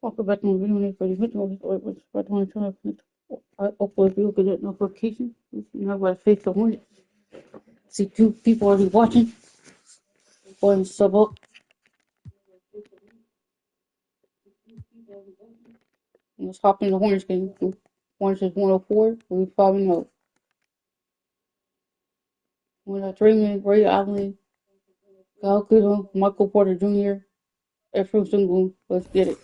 Welcome back to my video for the video. I want to turn off upload video to get notification. You know what I face the one. See two people already watching. Go ahead and sub up. Let's hop in the Hornets game. Hornets is 104. We probably know. 103 Ray Allen, Kyle Kuzma, Michael Porter Jr., Ephraim Sengun. Let's get it.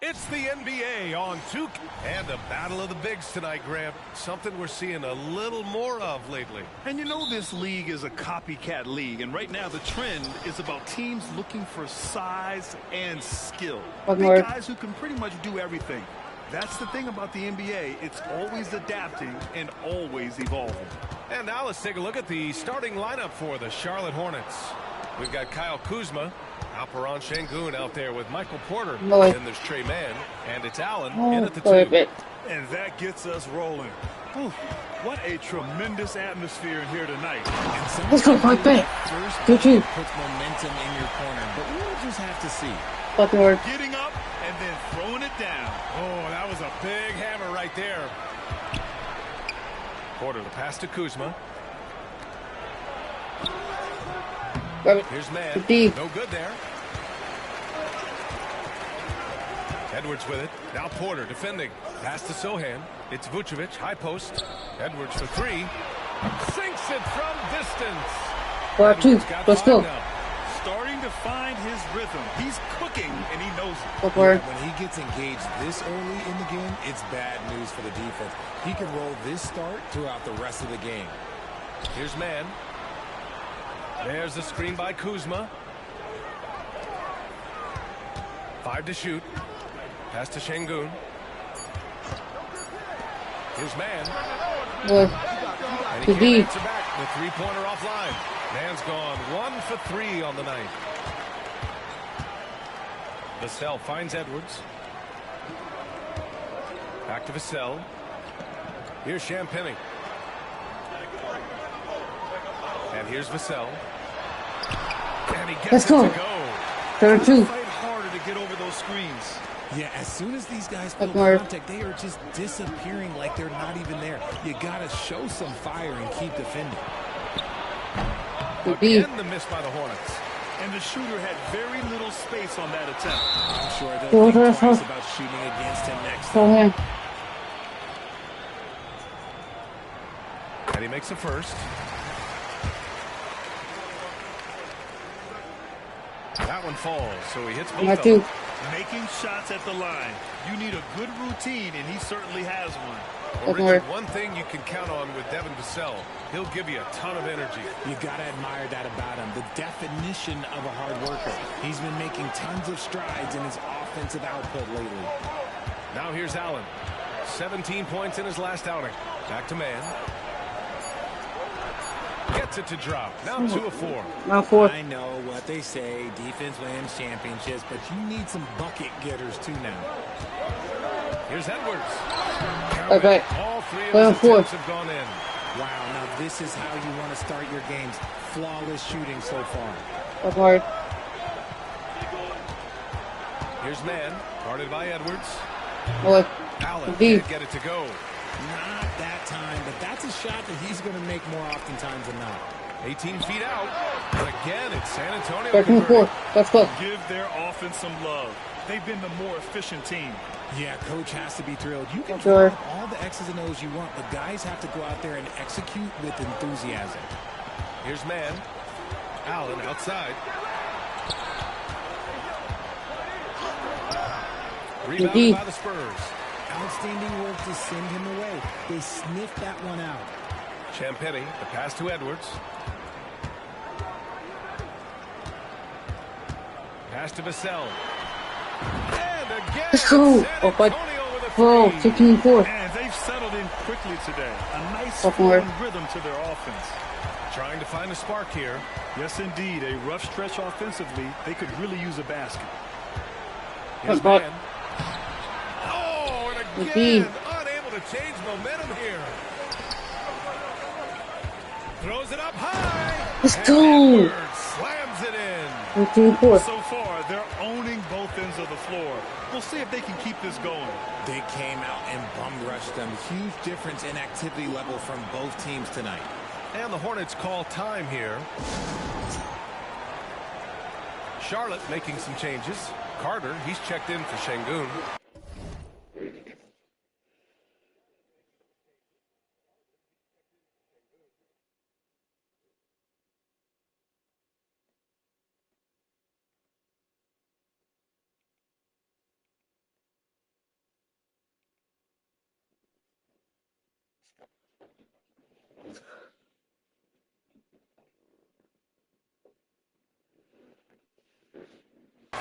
It's the NBA on 2K. And a battle of the bigs tonight, Graham. Something we're seeing a little more of lately. And you know this league is a copycat league. And right now the trend is about teams looking for size and skill. Big guys who can pretty much do everything. That's the thing about the NBA. It's always adapting and always evolving. And now let's take a look at the starting lineup for the Charlotte Hornets. We've got Kyle Kuzma, Alperen Sengun out there with Michael Porter. Then there's Trey Mann, and it's Allen in at the 2. And that gets us rolling. Ooh, what a tremendous atmosphere in here tonight. Let's go right back. Puts momentum in your corner, but we'll just have to see. Getting up and then throwing it down. Oh, that was a big hammer right there. Porter, the pass to Kuzma. Here's Mann. No good there. Edwards with it. Now Porter defending. Pass to Sohan. It's Vucevic. High post. Edwards for 3. Sinks it from distance. Let's go. Starting to find his rhythm. He's cooking, and he knows it. When he gets engaged this early in the game, it's bad news for the defense. He can roll this start throughout the rest of the game. Here's Mann. There's the screen by Kuzma. 5 to shoot. Pass to Sengun. Here's Mann. And he can't answer back. The three-pointer offline. Mann's gone 1 for 3 on the night. Vassell finds Edwards. Back to Vassell. Here's Champagnie. And here's Vassell. And he gets it to go. 32. Fight harder to get over those screens. Yeah, as soon as these guys feel contact, they are just disappearing like they're not even there. You got to show some fire and keep defending. Again, the miss by the Hornets. And the shooter had very little space on that attempt. I'm sure they'll think twice about shooting against him next time. And he makes the first. That one falls, so he hits both of them. Making shots at the line. You need a good routine, and he certainly has one. Well, Richard, one thing you can count on with Devin Vassell, he'll give you a ton of energy. You got to admire that about him. The definition of a hard worker. He's been making tons of strides in his offensive output lately. Now here's Allen. 17 points in his last outing. Back to Mann. Gets it to drop. Now 2 of 4. Now 4. I know what they say. Defense wins championships, but you need some bucket getters too now. Here's Edwards. Okay. All 3 of his attempts have gone in. Wow, now this is how you want to start your games. Flawless shooting so far. Here's Mann. Guarded by Edwards. Allen can't get it to go. Not that time, but that's a shot that he's going to make more oftentimes than not. 18 feet out. And again, it's San Antonio. Let's go. Give their offense some love. They've been the more efficient team. Yeah, coach has to be thrilled. You can draw all the X's and O's you want, but guys have to go out there and execute with enthusiasm. Here's Mann. Allen outside. Rebounded by the Spurs. Outstanding work to send him away. They sniffed that one out. Champagnie, the pass to Edwards. Pass to Vassell. And again, let's go. Whoa, 15-4. And they've settled in quickly today. A nice flowing rhythm to their offense. Trying to find a spark here. Yes, indeed. A rough stretch offensively. They could really use a basket. Here's Mann. Oh, and again, unable to change momentum here. Throws it up high. Let's And go. Edwards slams it in. So far, they're owning both ends of the floor. We'll see if they can keep this going. They came out and bum rushed them. Huge difference in activity level from both teams tonight. And the Hornets call time here. Charlotte making some changes. Carter, he's checked in for Şengün.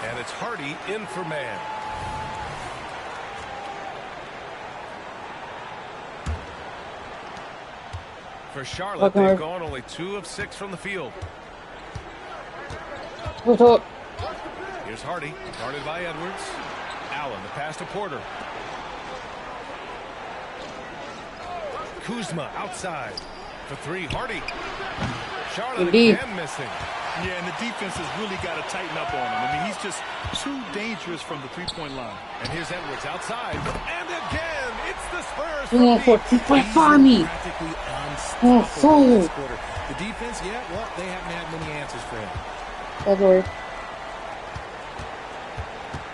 And it's Hardy in for man. For Charlotte, they've gone only 2 of 6 from the field. Here's Hardy, guarded by Edwards. Allen, the pass to Porter. Kuzma outside for 3. Hardy. Charlotte again missing. Yeah, and the defense has really got to tighten up on him. I mean, he's just too dangerous from the three-point line. And here's Edwards outside. And again, it's the Spurs. He's right by me. Practically unstoppable this quarter. The defense, yeah, well, they haven't had many answers for him. Edwards.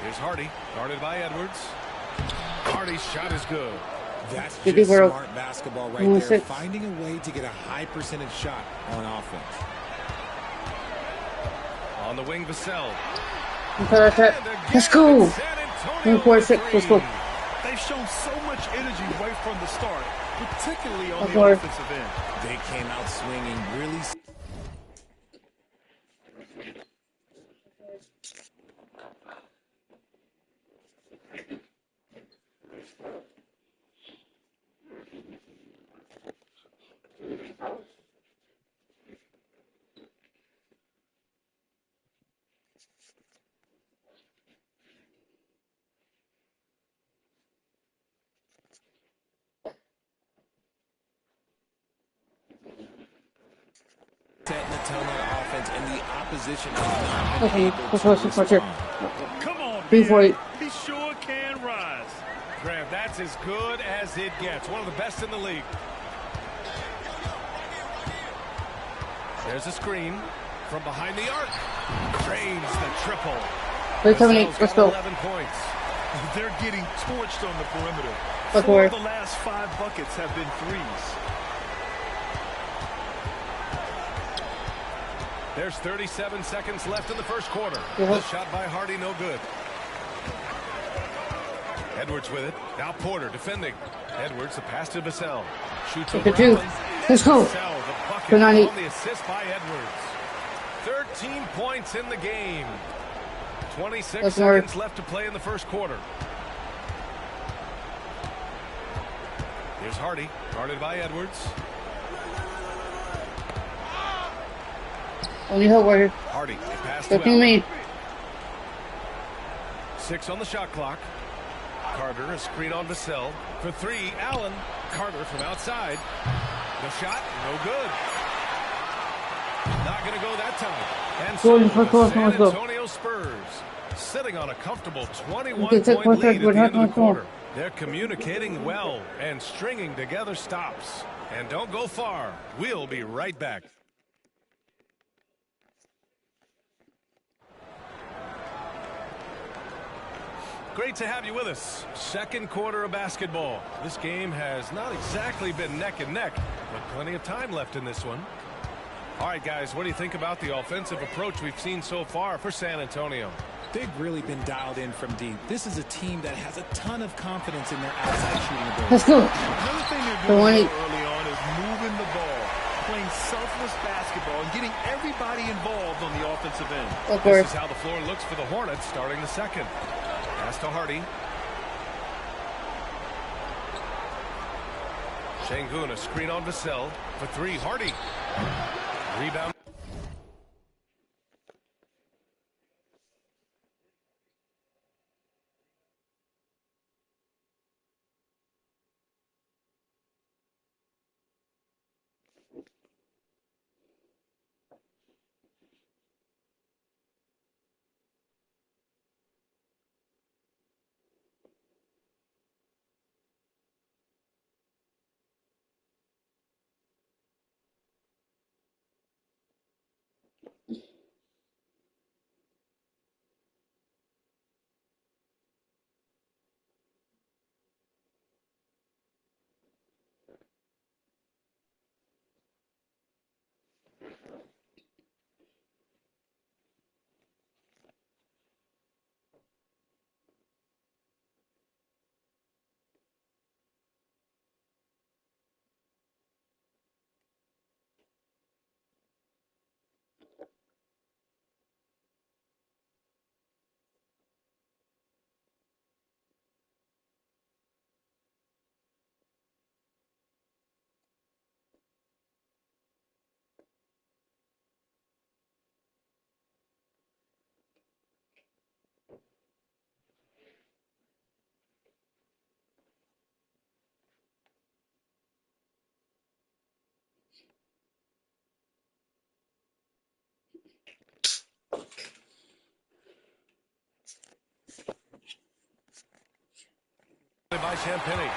Here's Hardy, guarded by Edwards. Hardy's shot is good. That's just smart basketball right there. Finding a way to get a high percentage shot on offense. On the wing, Vassell. Let's go. 1-4-6. Let's go. They've shown so much energy right from the start, particularly on the offensive end. They came out swinging really. Setting the tone on offense, and the opposition has not been able to respond. Come on, man. He sure can rise. Graham, that's as good as it gets. One of the best in the league. There's a screen from behind the arc. Drains the triple. Let's go. 11 points. They're getting torched on the perimeter. 4 of the last 5 buckets have been threes. There's 37 seconds left in the first quarter. The shot by Hardy, no good. Edwards with it. Now Porter defending. Edwards, the pass to Vassell. Shoots over Allen. Let's go. Vassell, the bucket on the assist by Edwards. 13 points in the game. 26 seconds left to play in the first quarter. Here's Hardy, guarded by Edwards. Only help right here. Hardy, pass to Allen. 6 on the shot clock. Carter, a screen on Vassell. For 3, Allen. Carter from outside. The shot, no good. Not going to go that time. And so the San Antonio Spurs sitting on a comfortable 21-point lead at the end of the quarter. They're communicating well and stringing together stops. And don't go far. We'll be right back. Great to have you with us. Second quarter of basketball. This game has not exactly been neck and neck, but plenty of time left in this one. All right, guys, what do you think about the offensive approach we've seen so far for San Antonio? They've really been dialed in from deep. This is a team that has a ton of confidence in their outside shooting ability. Let's go. Another thing they're doing early on is moving the ball, playing selfless basketball, and getting everybody involved on the offensive end. This is how the floor looks for the Hornets starting the second. Pass to Hardy. Şengün, a screen on Vassell. For 3, Hardy. Rebound. Champagny.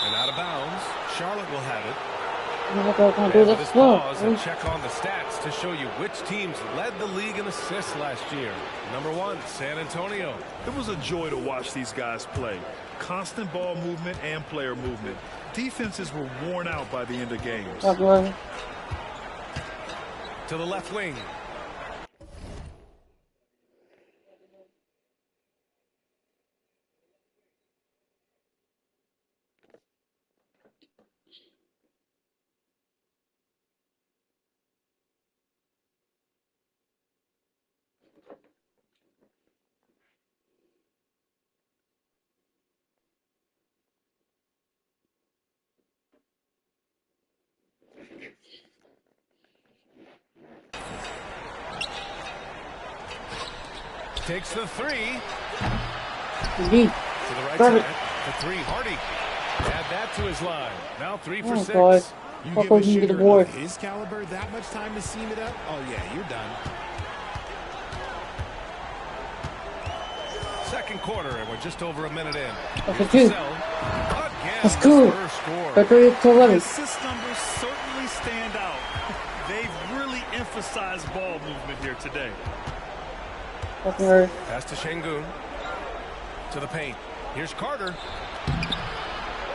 And out of bounds, Charlotte will have it. Let's pause and check on the stats to show you which teams led the league in assists last year. Number 1, San Antonio. It was a joy to watch these guys play. Constant ball movement and player movement. Defenses were worn out by the end of games. To the left wing. Takes the 3. To the right side. The 3, Hardy. Add that to his line. Now 3 for 6. God. You give a shooter of his caliber that much time to seam it up? Oh, yeah, you're done. Second quarter, and we're just over a minute in. That's a 2. That's cool. The assist numbers certainly stand out. They've really emphasized ball movement here today. Pass to Şengün. To the paint. Here's Carter.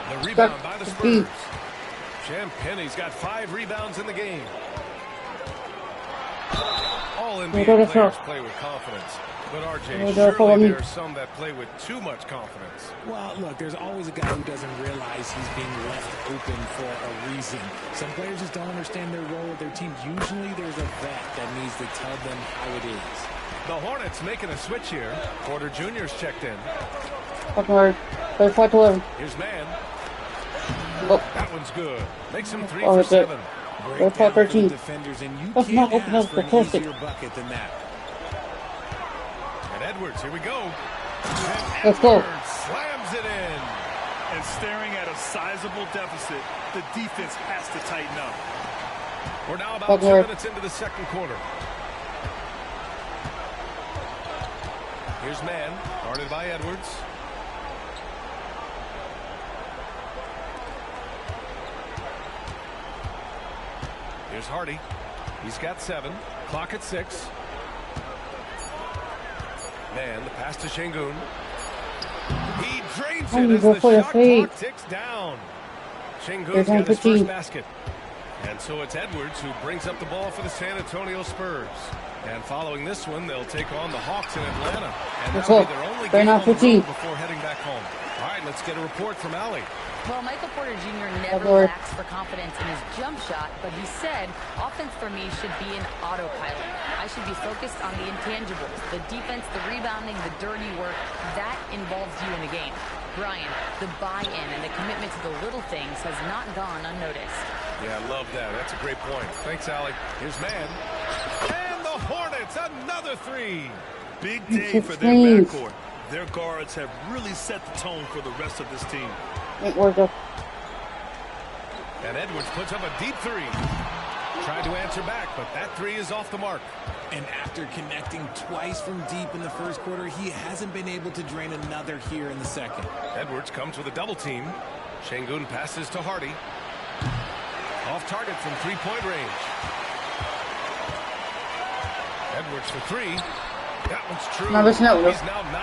The rebound by the Spurs. Champagny's got 5 rebounds in the game. All NBA players play with confidence. But RJ, surely there are some that play with too much confidence. Well, look, there's always a guy who doesn't realize he's being left open for a reason. Some players just don't understand their role with their team. Usually there's a vet that needs to tell them how it is. The Hornets making a switch here. Porter Jr.'s checked in. Here's Man. That one's good. Makes him 3 for 7. Break down for the defenders, and you can't ask for an easier bucket than that. And Edwards, here we go. Let's go. Slams it in. And staring at a sizable deficit, the defense has to tighten up. We're now about 2 minutes into the second quarter. Here's Man, guarded by Edwards. Here's Hardy. He's got 7. Clock at 6. Man, the pass to Şengün. He drains it as the shot clock ticks down. Şengün's got his first basket. And so it's Edwards who brings up the ball for the San Antonio Spurs. And following this one, they'll take on the Hawks in Atlanta. And that'll be their only game on the road before heading back home. All right, let's get a report from Allie. Well, Michael Porter Jr. never lacks for confidence in his jump shot, but he said, offense for me should be an autopilot. I should be focused on the intangibles, the defense, the rebounding, the dirty work. That involves you in the game. Bryant, the buy-in and the commitment to the little things has not gone unnoticed. Yeah, I love that. That's a great point. Thanks, Allie. Here's Man. And the Hornets, another 3. Big day for their backcourt. Their guards have really set the tone for the rest of this team. And Edwards puts up a deep 3. Tried to answer back, but that 3 is off the mark. And after connecting twice from deep in the first quarter, he hasn't been able to drain another here in the second. Edwards comes with a double team. Şengün passes to Hardy. Off target from 3-point range. Edwards for 3. That one's true. Now listen up.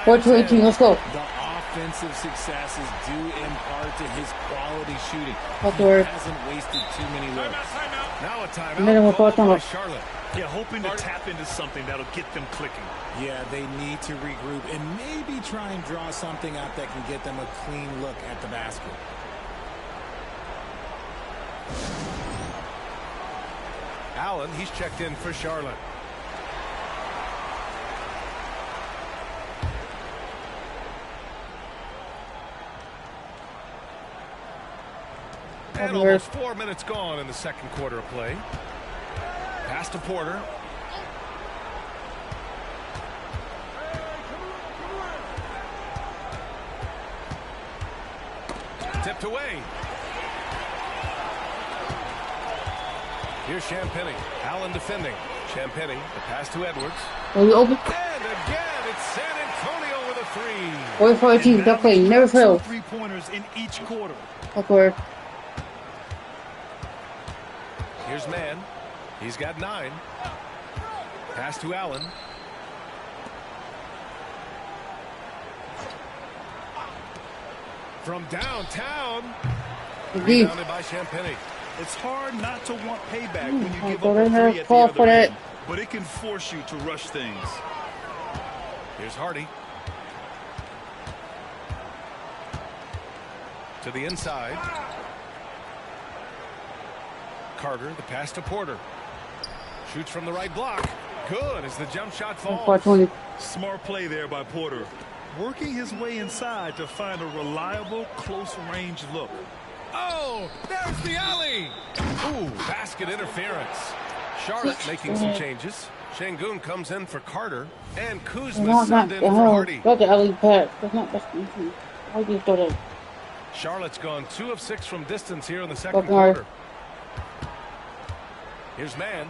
4-2-18. Let's go. The offensive success is due in part to his quality shooting. He hasn't wasted too many looks. Now a timeout called by Charlotte. Yeah, hoping to tap into something that'll get them clicking. Yeah, they need to regroup and maybe try and draw something up that can get them a clean look at the basket. Allen, he's checked in for Charlotte. And almost 4 minutes gone in the second quarter of play. Pass to Porter. Tipped away. Here's Champagny. Allen defending. Champagny, the pass to Edwards. Are you open? And again, it's San Antonio with a three. 4-14, that play never fails. 3-pointers in each quarter. Awkward. Here's Mann. He's got 9. Pass to Allen. From downtown. Rebounded by Champagny. It's hard not to want payback when you give up a three at the other end, but it can force you to rush things. Here's Hardy. To the inside. Carter, the pass to Porter. Shoots from the right block. Good as the jump shot falls. Smart play there by Porter. Working his way inside to find a reliable, close-range look. Oh, there's the alley. Ooh, basket interference. Charlotte making some changes. Şengün comes in for Carter. And Kuzma subbed in for Hardy. That's the alley pass. That's not best. Why do you throw that? Charlotte's gone 2 of 6 from distance here in the second quarter. Here's Mann.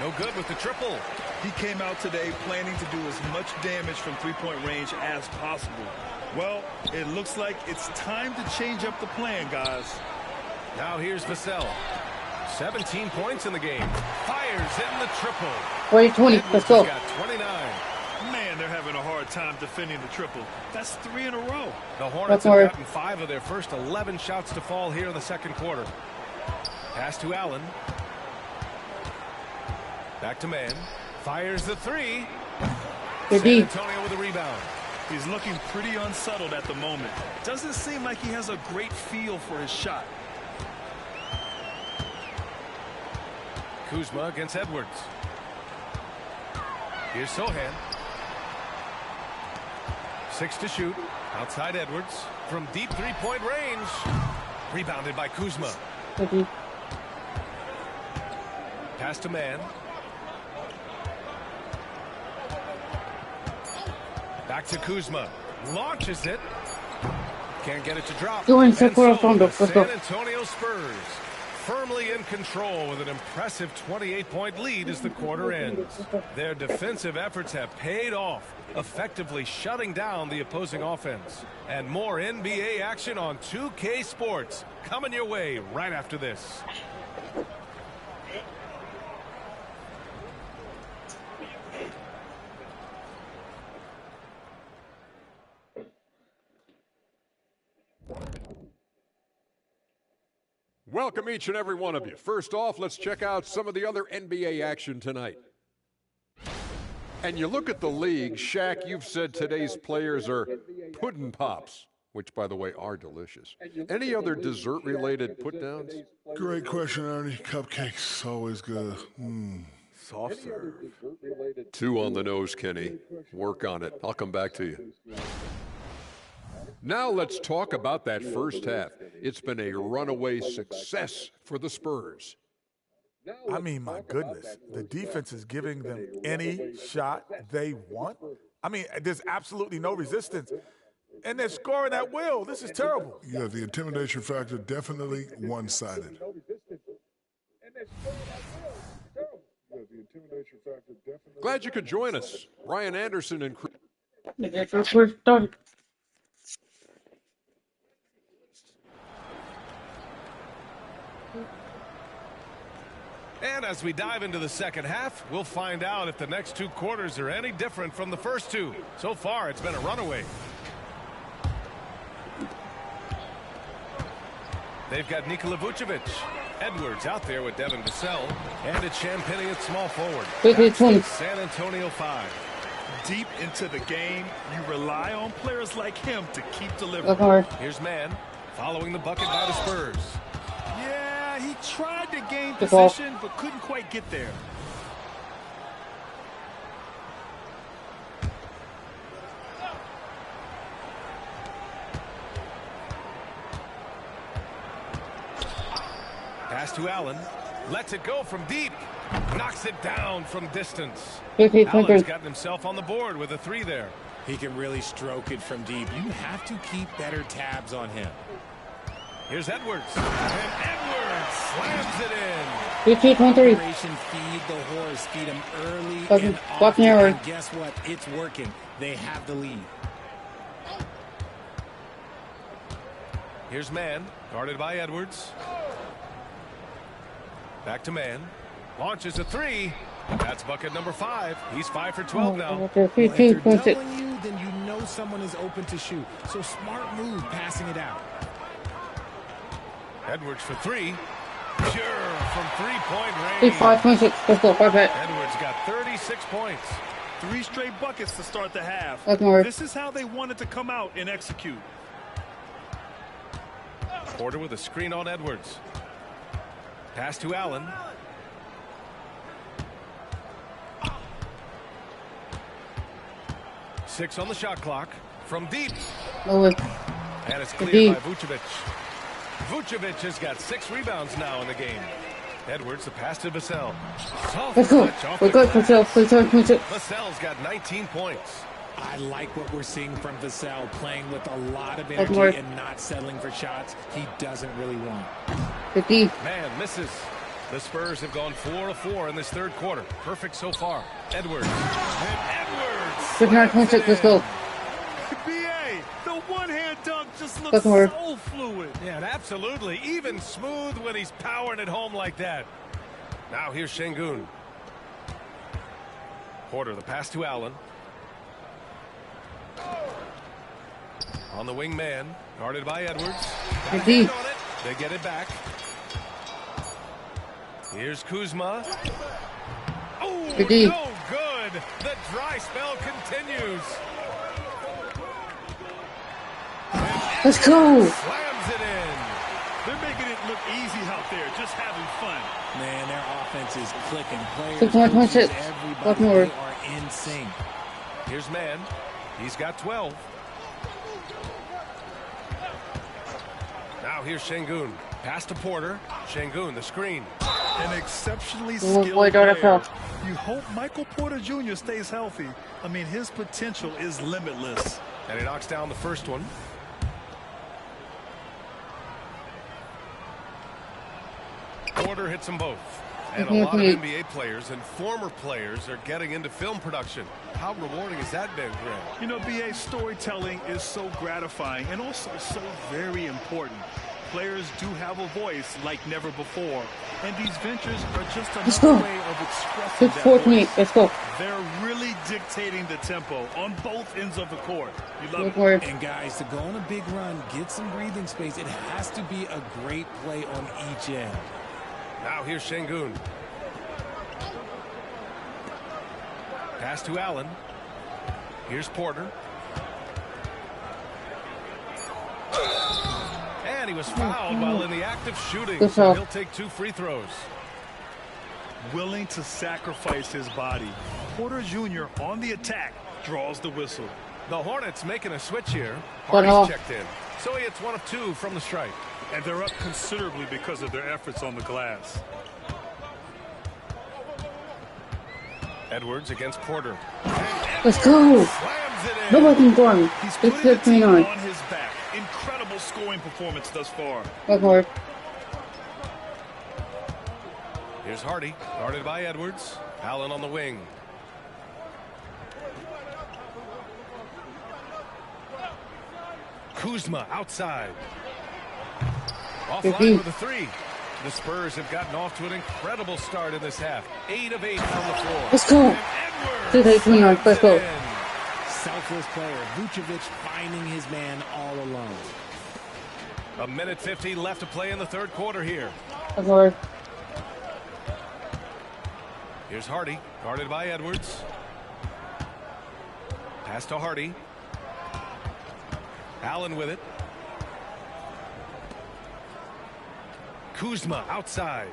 No good with the triple. He came out today planning to do as much damage from three-point range as possible. Well, it looks like it's time to change up the plan, guys. Now here's Vassell. 17 points in the game. Fires in the triple. 20, let's go. Got 29. Man, they're having a hard time defending the triple. That's 3 in a row. The Hornets have gotten 5 of their first 11 shots to fall here in the second quarter. Pass to Allen. Back to Mann. Fires the 3. San Antonio with a rebound. He's looking pretty unsettled at the moment. Doesn't seem like he has a great feel for his shot. Kuzma against Edwards. Here's Sohan. 6 to shoot. Outside Edwards. From deep three-point range. Rebounded by Kuzma. Pass to Mann. Back to Kuzma. Launches it. Can't get it to drop. And so the San Antonio Spurs firmly in control with an impressive 28-point lead as the quarter ends. Their defensive efforts have paid off, effectively shutting down the opposing offense. And more NBA action on 2K Sports coming your way right after this. Welcome each and every one of you. First off, let's check out some of the other NBA action tonight. And you look at the league, Shaq, you've said today's players are pudding pops, which, by the way, are delicious. Any other dessert-related put-downs? Great question, Ernie. Cupcakes, always good. Soft serve. 2 on the nose, Kenny. Work on it. I'll come back to you. Now let's talk about that first half. It's been a runaway success for the Spurs. I mean, my goodness. The defense is giving them any shot they want. I mean, there's absolutely no resistance. And they're scoring at will. This is terrible. Yeah, the intimidation factor definitely one-sided. Glad you could join us. Ryan Anderson and Chris. And as we dive into the second half, we'll find out if the next 2 quarters are any different from the first 2. So far, it's been a runaway. They've got Nikola Vucevic. Edwards out there with Devin Vassell. And it's Champagny at small forward. That's the San Antonio 5. Deep into the game, you rely on players like him to keep delivering. Here's Mann following the bucket by the Spurs. Yeah, he tried to gain position, but couldn't quite get there. Pass to Allen. Lets it go from deep. Knocks it down from distance. Allen's gotten himself on the board with a 3 there. He can really stroke it from deep. You have to keep better tabs on him. Here's Edwards. And Edwards slams it in. 23. Feed the horse. Feed him early and often. And guess what? It's working. They have the lead. Here's Mann. Guarded by Edwards. Back to Mann. Launches a 3. That's bucket number 5. He's 5 for 12 now. Well, if they're doubling you, then you know someone is open to shoot. So smart move passing it out. Edwards for 3. Sure, from 3-point range. 5.6. Let's go. 5 back. Edwards got 36 points. 3 straight buckets to start the half. This is how they wanted to come out and execute. Porter with a screen on Edwards. Pass to Allen. Six on the shot clock. From deep. And it's cleared by Vucevic. Vucevic has got 6 rebounds now in the game. Edwards, the pass to Vassell. Let's go. We're good, Vassell. Vassell's got 19 points. I like what we're seeing from Vassell, playing with a lot of energy and not settling for shots he doesn't really want. 50. Man misses. The Spurs have gone 4 of 4 in this third quarter. Perfect so far. Edwards. And Edwards. 59.6. Let's go. BA, the one-hand dunk just looks so fluid. Yeah, absolutely. Even smooth when he's powering it home like that. Now here's Şengün. Porter, the pass to Allen. On the wing man, guarded by Edwards. They get it back. Here's Kuzma. Oh, no good. The dry spell continues. Let's go. Slams it in. They're making it look easy out there, just having fun. Man, their offense is clicking. Players, 6.6. everybody are in sync. Here's Mann. He's got 12. Now here's Şengün. Pass to Porter. Şengün, the screen. An exceptionally skilled player. You hope Michael Porter Jr. stays healthy. I mean, his potential is limitless. And he knocks down the first one. Porter hits them both. And a lot of NBA players and former players are getting into film production. How rewarding has that been, Greg? You know, BA, storytelling is so gratifying and also so very important. Players do have a voice like never before, and these ventures are just another way of expressing that voice. Let's go. They're really dictating the tempo on both ends of the court. You love it. And guys, to go on a big run, get some breathing space, it has to be a great play on each end. Now here's Şengün. Pass to Allen. Here's Porter. And he was fouled while in the act of shooting, so he'll take 2 free throws. Willing to sacrifice his body. Porter Jr. on the attack draws the whistle. The Hornets making a switch here. Hardy's checked in, so he hits 1 of 2 from the strike. And they're up considerably because of their efforts on the glass. Edwards against Porter. Let's go. Nobody can go on. He's putting the team on his back. Incredible scoring performance thus far. Here's Hardy, guarded by Edwards. Allen on the wing. Kuzma outside. Offline with a 3. The Spurs have gotten off to an incredible start in this half. 8 of 8 from the floor. Let's go. Let's go. Selfless player. Vucevic finding his man all alone. A minute 50 left to play in the third quarter here. Lord. Here's Hardy, guarded by Edwards. Pass to Hardy. Allen with it. Kuzma outside.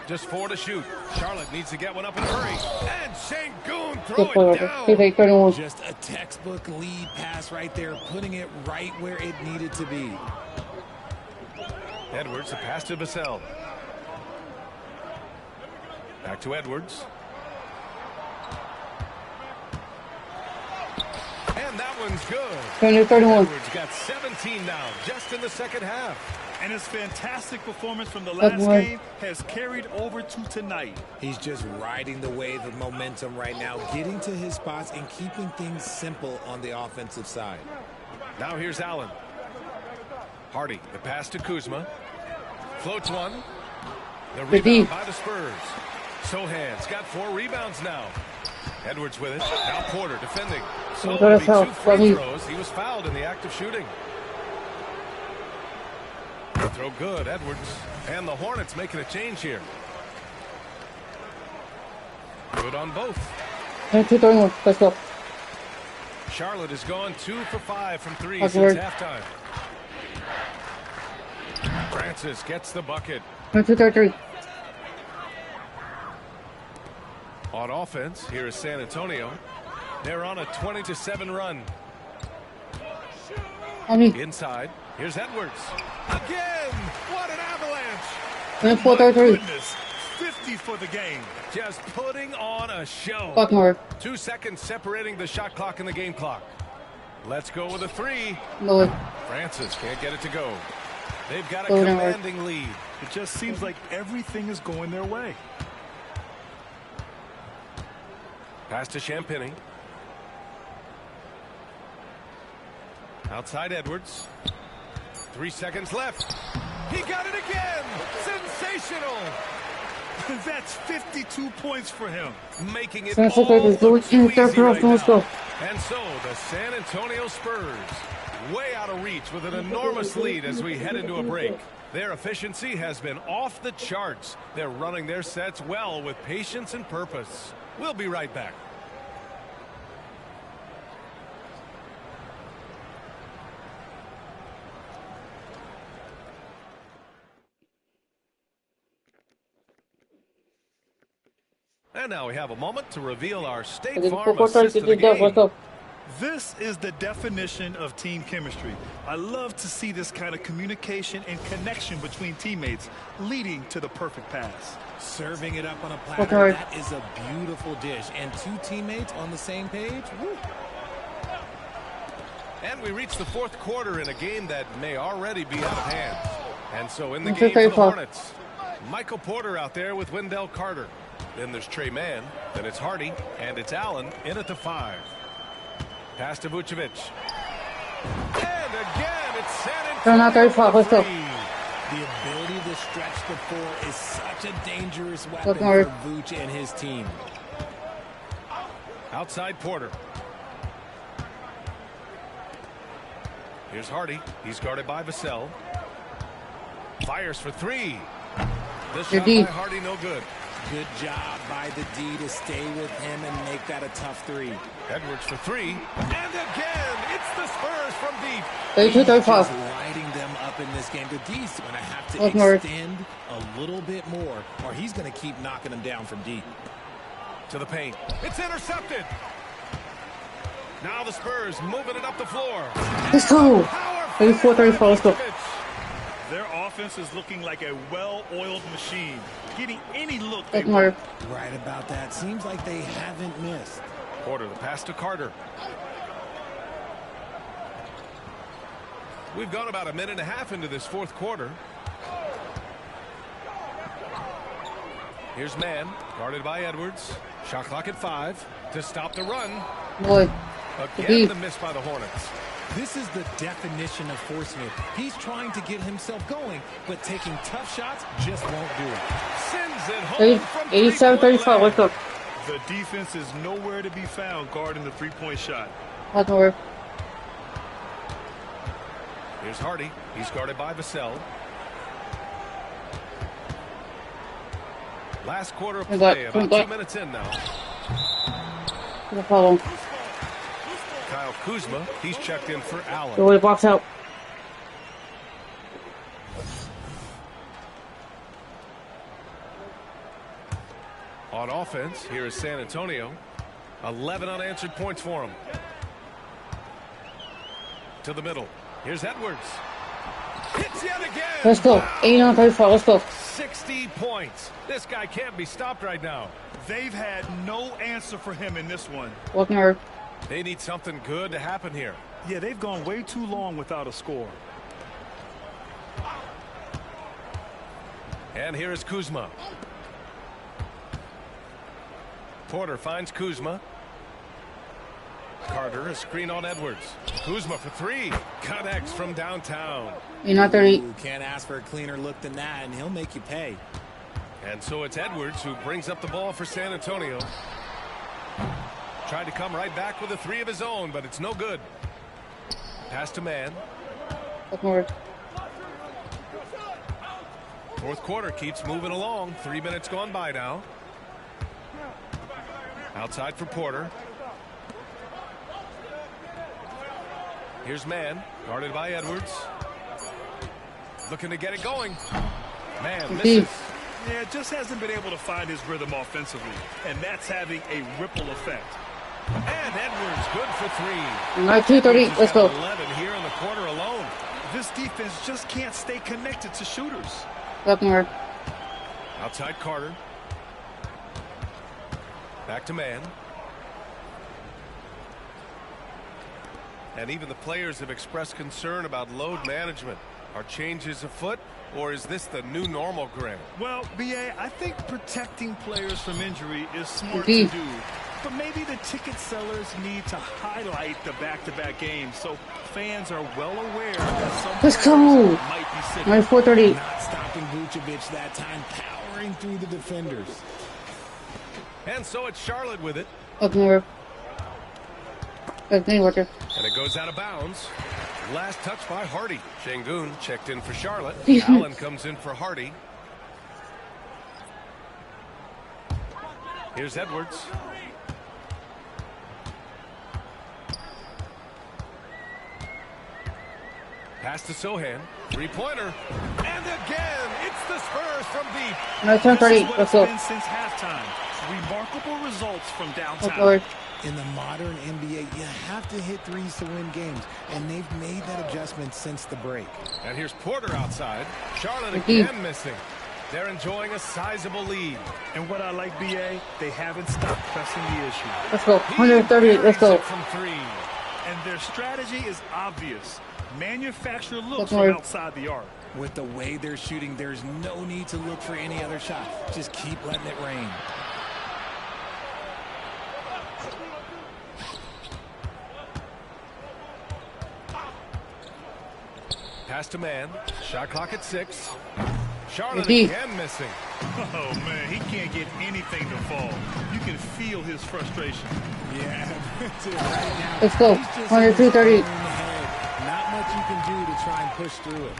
Just 4 to shoot. Charlotte needs to get one up in a hurry. And Sengun throw it down. Just a textbook lead pass right there, putting it right where it needed to be. Edwards, a pass to Vassell. Back to Edwards. And that one's good. 31. Edwards got 17 now, just in the second half. And his fantastic performance from the last game has carried over to tonight. He's just riding the wave of momentum right now, getting to his spots and keeping things simple on the offensive side. Now here's Allen. Hardy, the pass to Kuzma. Floats one. The rebound by the Spurs. Sohan's got 4 rebounds now. Edwards with it. Now Porter defending. So 2 free throws. He was fouled in the act of shooting. Throw good, Edwards. And the Hornets making a change here. Good on both. 2-31. Let's go. Charlotte has gone 2 for 5 from 3 since halftime. Francis gets the bucket. 2-33. On offense, here is San Antonio. They're on a 20-7 run. Inside, here's Edwards. Again! What an avalanche! 4-33. 50 for the game. Just putting on a show. 2 seconds separating the shot clock and the game clock. Let's go with a 3. Lord. Francis can't get it to go. They've got a commanding lead. It just seems like everything is going their way. Pass to Champagny. Outside Edwards. 3 seconds left. He got it again. Sensational. That's 52 points for him. Making it all look too easy right now. And so the San Antonio Spurs way out of reach with an enormous lead as we head into a break. Their efficiency has been off the charts. They're running their sets well with patience and purpose. We'll be right back. And now we have a moment to reveal our State Farm assist of the game. This is the definition of team chemistry. I love to see this kind of communication and connection between teammates leading to the perfect pass. Serving it up on a platter, that is a beautiful dish. And 2 teammates on the same page. Woo. And we reach the fourth quarter in a game that may already be out of hand. And so in the game for the Hornets, Michael Porter out there with Wendell Carter. Then there's Trey Mann, then it's Hardy, and it's Allen in at the 5. Pass to Vucevic. And again, it's San Antonio. The ability to stretch the floor is such a dangerous weapon for Vuce and his team. Outside Porter. Here's Hardy. He's guarded by Vassell. Fires for 3. The shot by Hardy, no good. Good job by the D to stay with him and make that a tough 3. Edwards for 3. And again, it's the Spurs from deep. Just lighting them up in this game. The D's going to have to extend a little bit more, or he's going to keep knocking them down from deep. To the paint. It's intercepted. Now the Spurs moving it up the floor. Let's go. 34-34. Let's go. Their offense is looking like a well-oiled machine, getting any look they want. Right about that. Seems like they haven't missed. Porter, the pass to Carter. We've gone about a minute and a half into this fourth quarter. Here's Mann, guarded by Edwards. Shot clock at 5 to stop the run. Again, the miss by the Hornets. This is the definition of forcing it. He's trying to get himself going, but taking tough shots just won't do it. Sends it home from 87-35. Let's go. The defense is nowhere to be found guarding the 3-point shot. Here's Hardy. He's guarded by Vassell. Last quarter of play, about 2 minutes in now. Kyle Kuzma, he's checked in for Allen. The way box out. On offense, here is San Antonio. 11 unanswered points for him. To the middle. Here's Edwards. Hits yet again. Let's go. 89-34. Let's go. 60 points. This guy can't be stopped right now. They've had no answer for him in this one. Working hard. They need something good to happen here. Yeah, they've gone way too long without a score. And here is Kuzma. Porter finds Kuzma. Carter, a screen on Edwards. Kuzma for three. Connects from downtown. 89-30. Can't ask for a cleaner look than that, and he'll make you pay. And so it's Edwards who brings up the ball for San Antonio. Tried to come right back with a three of his own, but it's no good. Pass to man. Working hard. Fourth quarter keeps moving along. 3 minutes gone by now. Outside for Porter. Here's man, guarded by Edwards. Looking to get it going. Man misses. Yeah, just hasn't been able to find his rhythm offensively, and that's having a ripple effect. And Edwards good for three. 92-30. Let's go. 11 here in the quarter alone. This defense just can't stay connected to shooters. Working hard. Outside Carter. Back to man. And even the players have expressed concern about load management. Are changes afoot, or is this the new normal, Graham? Well, B.A., I think protecting players from injury is smart to do. But maybe the ticket sellers need to highlight the back-to-back games so fans are well aware that some Let's go. might be sitting. 94-30. Not stopping Vucevic that time, powering through the defenders. And so it's Charlotte with it. Working hard. Good worker. And it goes out of bounds. Last touch by Hardy. Şengün checked in for Charlotte. Defense. Allen comes in for Hardy. Here's Edwards. Pass to Sohan. Three-pointer. And again, it's the Spurs from deep. 92-30. Let's go. Since halftime. Remarkable results from Working downtown. hard. In the modern NBA, you have to hit threes to win games, and they've made that adjustment since the break. And here's Porter outside. Charlotte Okay. again missing. They're enjoying a sizable lead. And what I like, B.A., they haven't stopped pressing the issue. Let's go. 130. Let's go. From three. And their strategy is obvious. Manufacture looks Okay. from outside the arc. With the way they're shooting, there's no need to look for any other shot. Just keep letting it rain. Pass to man. Shot clock at 6. Charlotte Okay. again missing. Oh, man, he can't get anything to fall. You can feel his frustration. Yeah, that's it right now. Let's go. He's just 102-30. in the head. Not much you can do to try and push through it.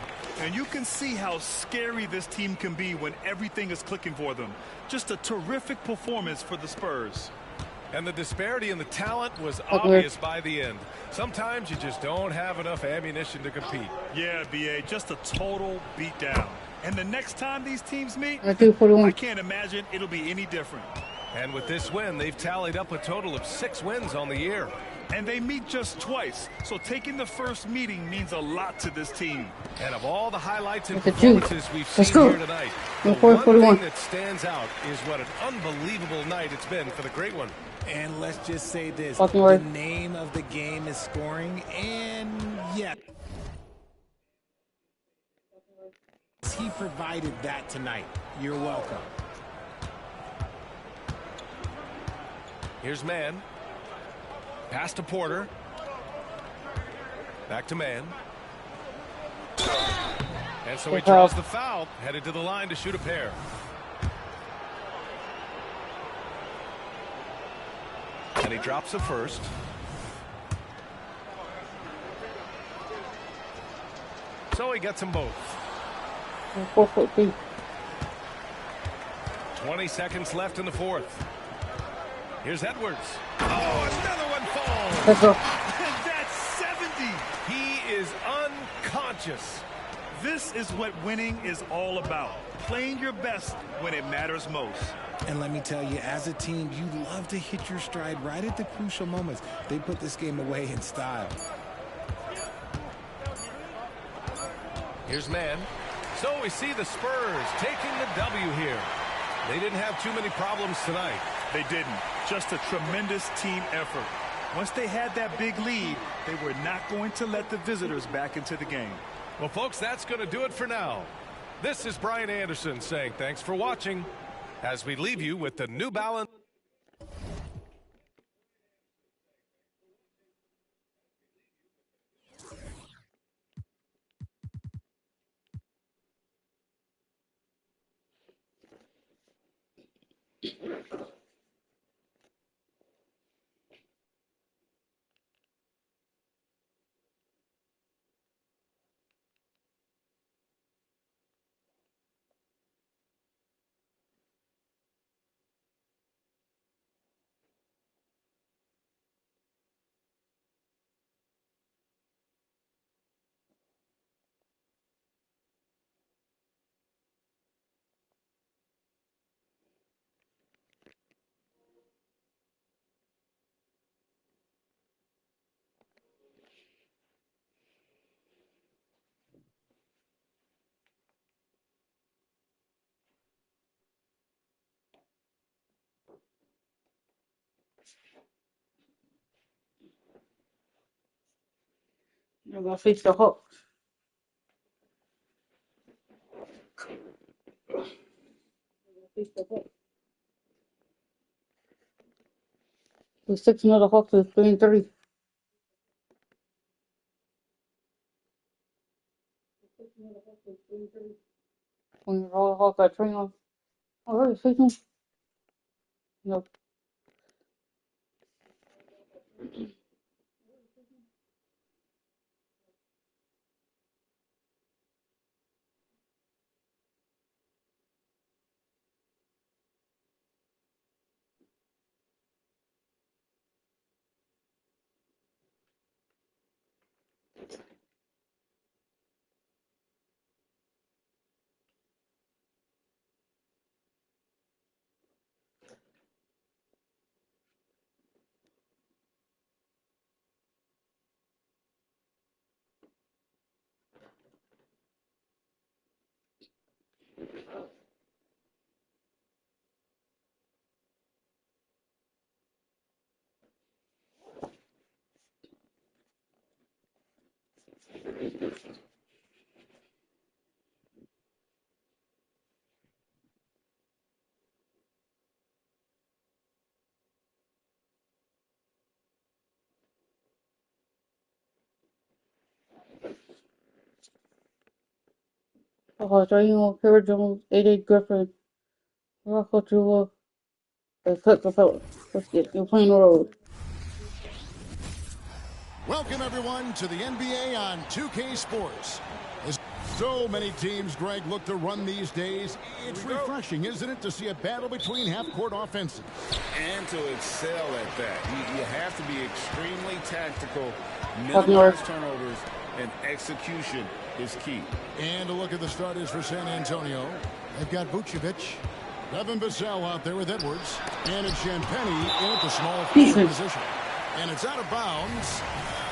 And you can see how scary this team can be when everything is clicking for them. Just a terrific performance for the Spurs. And the disparity in the talent was Okay. obvious by the end. Sometimes you just don't have enough ammunition to compete. Yeah, B.A., just a total beatdown. And the next time these teams meet, 92-41. I can't imagine it'll be any different. And with this win, they've tallied up a total of 6 wins on the year. And they meet just twice, so taking the first meeting means a lot to this team. And of all the highlights and Look at you. performances we've Let's seen go. here tonight, the 41. one thing that stands out is what an unbelievable night it's been for the Great One. And let's just say this. Fucking The word. name of the game is scoring, and yeah. He provided that tonight. You're welcome. Here's man. Pass to Porter. Back to man. And so he draws the foul, headed to the line to shoot a pair. And he drops the first. So he gets them both. 4-4-3. 20 seconds left in the fourth. Here's Edwards. Oh, another one falls. Let's go. That's 70. He is unconscious. This is what winning is all about. Playing your best when it matters most. And let me tell you, as a team, you love to hit your stride right at the crucial moments. They put this game away in style. Here's Mann. So we see the Spurs taking the W here. They didn't have too many problems tonight. They didn't. Just a tremendous team effort. Once they had that big lead, they were not going to let the visitors back into the game. Well, folks, that's going to do it for now. This is Brian Anderson saying thanks for watching as we leave you with the New Balance. They're going to face the Hawks. The 6 of the Hawks is 3-3. When you're all Hawks are train on. Oh, really? 6 them? No. The Hawks are on Kerr Jones, 8-8 Griffin, Rocco Jewell, and Cook Capella. Let's get you playing the road. Welcome, everyone, to the NBA on 2K Sports. As so many teams, Greg, look to run these days, it's refreshing, isn't it, to see a battle between half-court offenses? And to excel at that. You have to be extremely tactical, minimize turnovers, and execution is key. And a look at the starters for San Antonio. They've got Vucevic, Devin Vassell out there with Edwards, and it's Champagnie in at the small forward position. And it's out of bounds.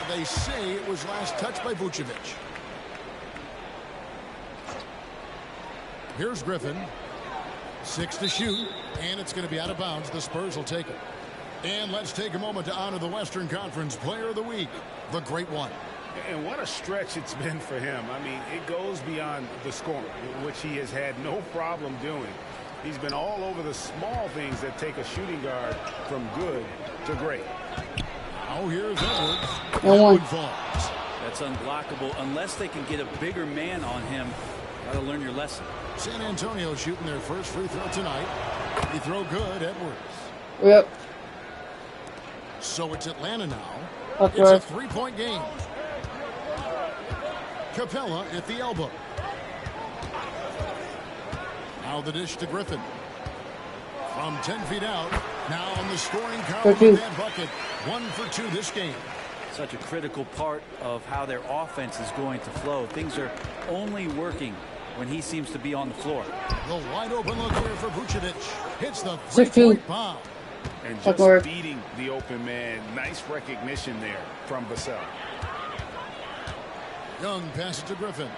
They say it was last touched by Vucevic. Here's Griffin. 6 to shoot, and it's going to be out of bounds. The Spurs will take it. And let's take a moment to honor the Western Conference Player of the Week, the Great One. And what a stretch it's been for him. I mean, it goes beyond the scoring, which he has had no problem doing. He's been all over the small things that take a shooting guard from good to great. Now here's Edwards. One. Falls. That's unblockable unless they can get a bigger man on him. Gotta learn your lesson. San Antonio shooting their first free throw tonight. He throw good, Edwards. Yep. So it's Atlanta now. Okay. It's a 3-point game. Capella at the elbow. Now the dish to Griffin. From 10 feet out. Now on the scoring column with that bucket. 1 for 2 this game. Such a critical part of how their offense is going to flow. Things are only working when he seems to be on the floor. The wide open look here for Vucevic. Hits the 3-point bomb. And just beating the open man. Nice recognition there from Vassell. Young passes to Griffin.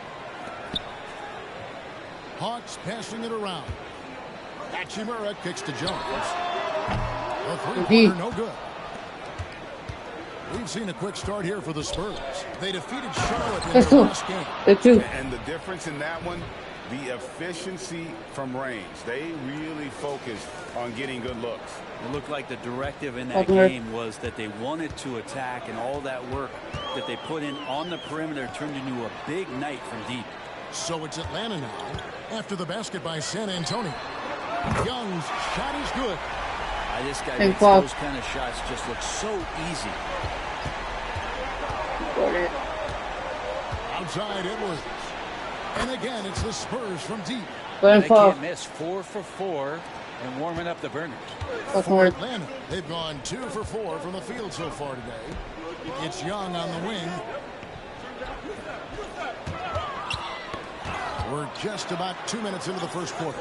Hawks passing it around. Hachimura kicks to Jones. A three-pointer, no good. We've seen a quick start here for the Spurs. They defeated Charlotte in their last game. And the difference in that one, the efficiency from range. They really focused on getting good looks. It looked like the directive in that game was that they wanted to attack, and all that work that they put in on the perimeter turned into a big night from deep. So it's Atlanta now after the basket by San Antonio. Young's shot is good. This guy makes those kind of shots just look so easy. Outside Edwards. And again, it's the Spurs from deep. They can't miss. 4 for 4 and warming up the burners. For Atlanta, they've gone 2 for 4 from the field so far today. It's Young on the wing. We're just about 2 minutes into the first quarter.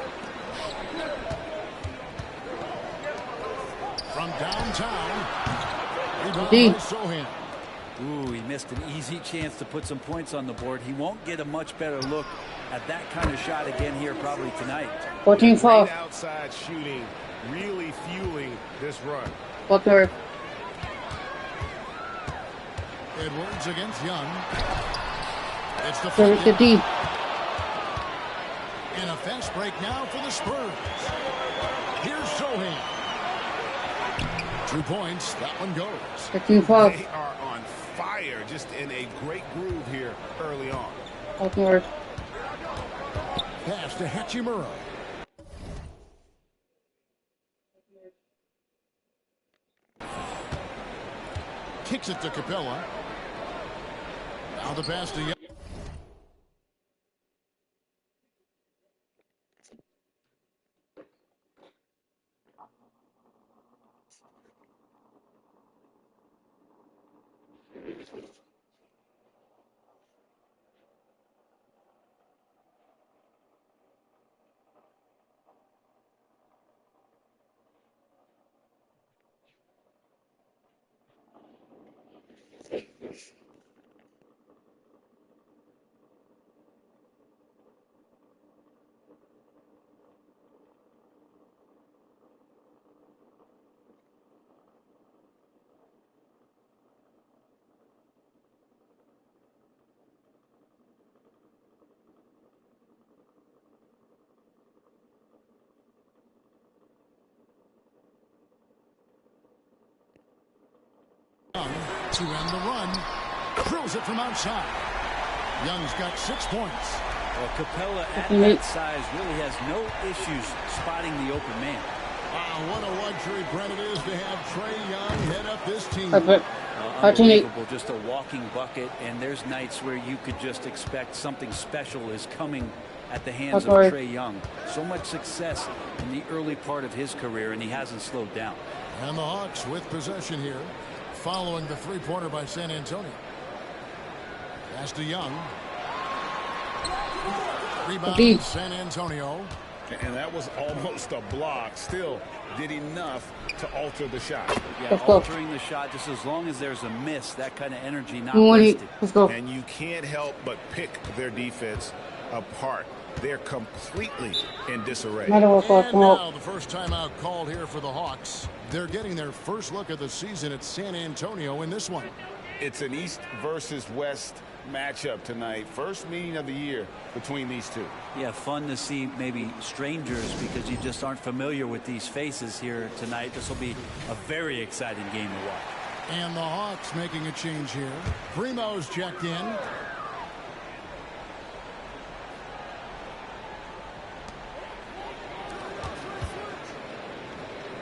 From downtown, rebound by Sohan. Ooh, he missed an easy chance to put some points on the board. He won't get a much better look at that kind of shot again here probably tonight. 14-12. Outside shooting really fueling this run. Butler. Edwards against Young. It's the Service to D. And a fast break now for the Spurs. Here's Sohan. 2 points. That one goes. 15-12. They are on fire, just in a great groove here early on. Butler. Pass to Hachimura. Kicks it to Capella. Now the pass to Young. To end the run, drills it from outside. Young's got 6 points. Well, Capella at that size really has no issues spotting the open man. What a luxury, Brent, it is to have Trae Young head up this team. Unbelievable, just a walking bucket, and there's nights where you could just expect something special is coming at the hands of Trae Young. So much success in the early part of his career, and he hasn't slowed down. And the Hawks with possession here, following the three-pointer by San Antonio. Pass to Young. Rebound San Antonio. And that was almost a block. Still did enough to alter the shot. Yeah, altering the shot, just as long as there's a miss, that kind of energy not wasted. And you can't help but pick their defense apart. They're completely in disarray. And now the first timeout called here for the Hawks. They're getting their first look of the season at San Antonio in this one. It's an East versus West matchup tonight. First meeting of the year between these two. Yeah, fun to see maybe strangers because you just aren't familiar with these faces here tonight. This will be a very exciting game to watch. And the Hawks making a change here. Primo's checked in.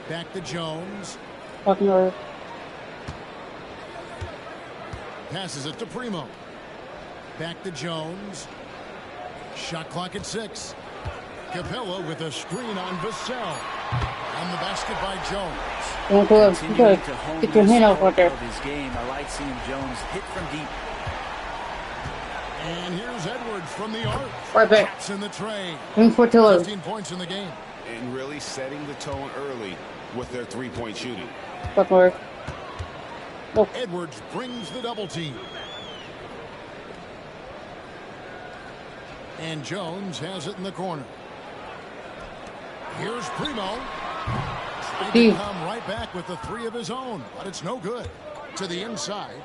Back to Jones. Passes it to Primo. Back to Jones. Shot clock at 6. Capella with a screen on Vassell. On the basket by Jones. Don't go up. Get your hand out right there. His game. I like seeing Jones hit from deep. And here's Edwards from the arc. Right back. Taps in the tray. 15 points in the game. And really setting the tone early with their three-point shooting. Butler. Oh. Edwards brings the double team. And Jones has it in the corner. Here's Primo. Trying to come right back with the 3 of his own, but it's no good. To the inside.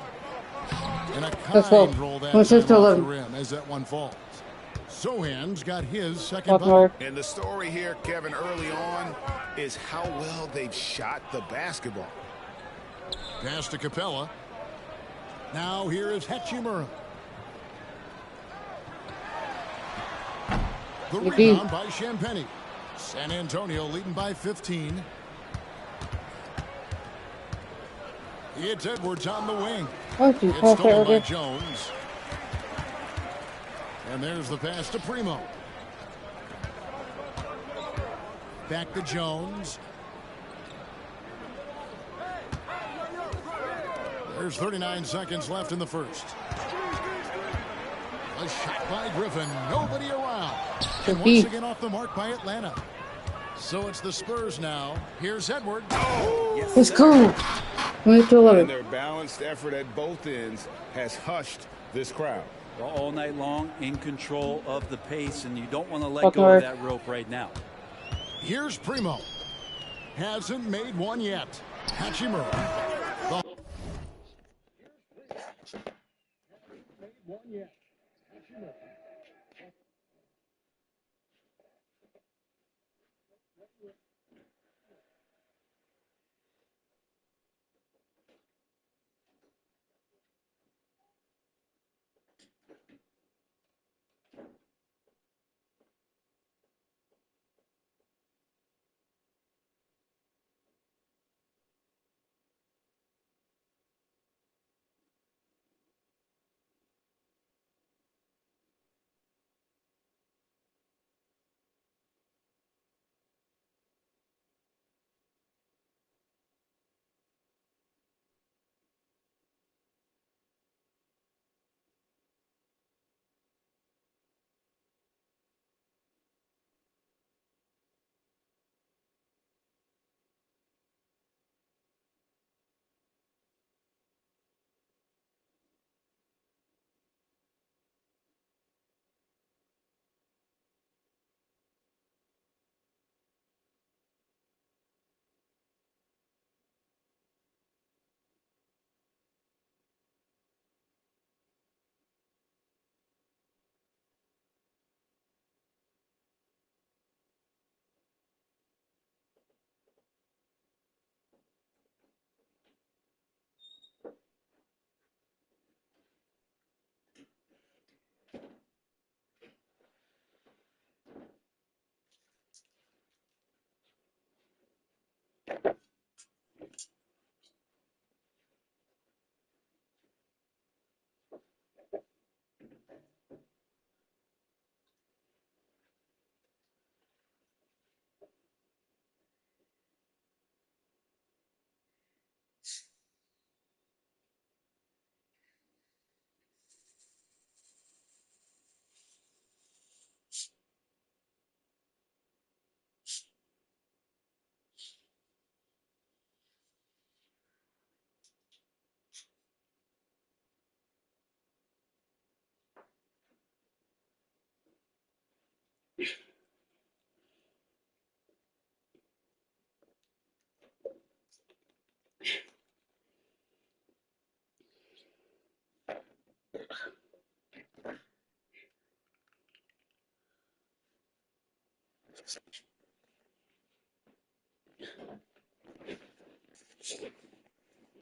And a kind roll that time off the rim as that one falls. Sohan's got his second bucket. And the story here, Kevin, early on is how well they've shot the basketball. Pass to Capella. Now here is Hachimura. The rebound by Champagny. San Antonio leading by 15. It's Edwards on the wing. It's stolen by Jones. And there's the pass to Primo. Back to Jones. There's 39 seconds left in the first. A shot by Griffin. Nobody around. And once again off the mark by Atlanta. So it's the Spurs now. Here's Edwards. Oh, yes, let's go. And their balanced effort at both ends has hushed this crowd. All night long in control of the pace, and you don't want to let go of that rope right now. Here's Primo. Hasn't made one yet. Hachimura.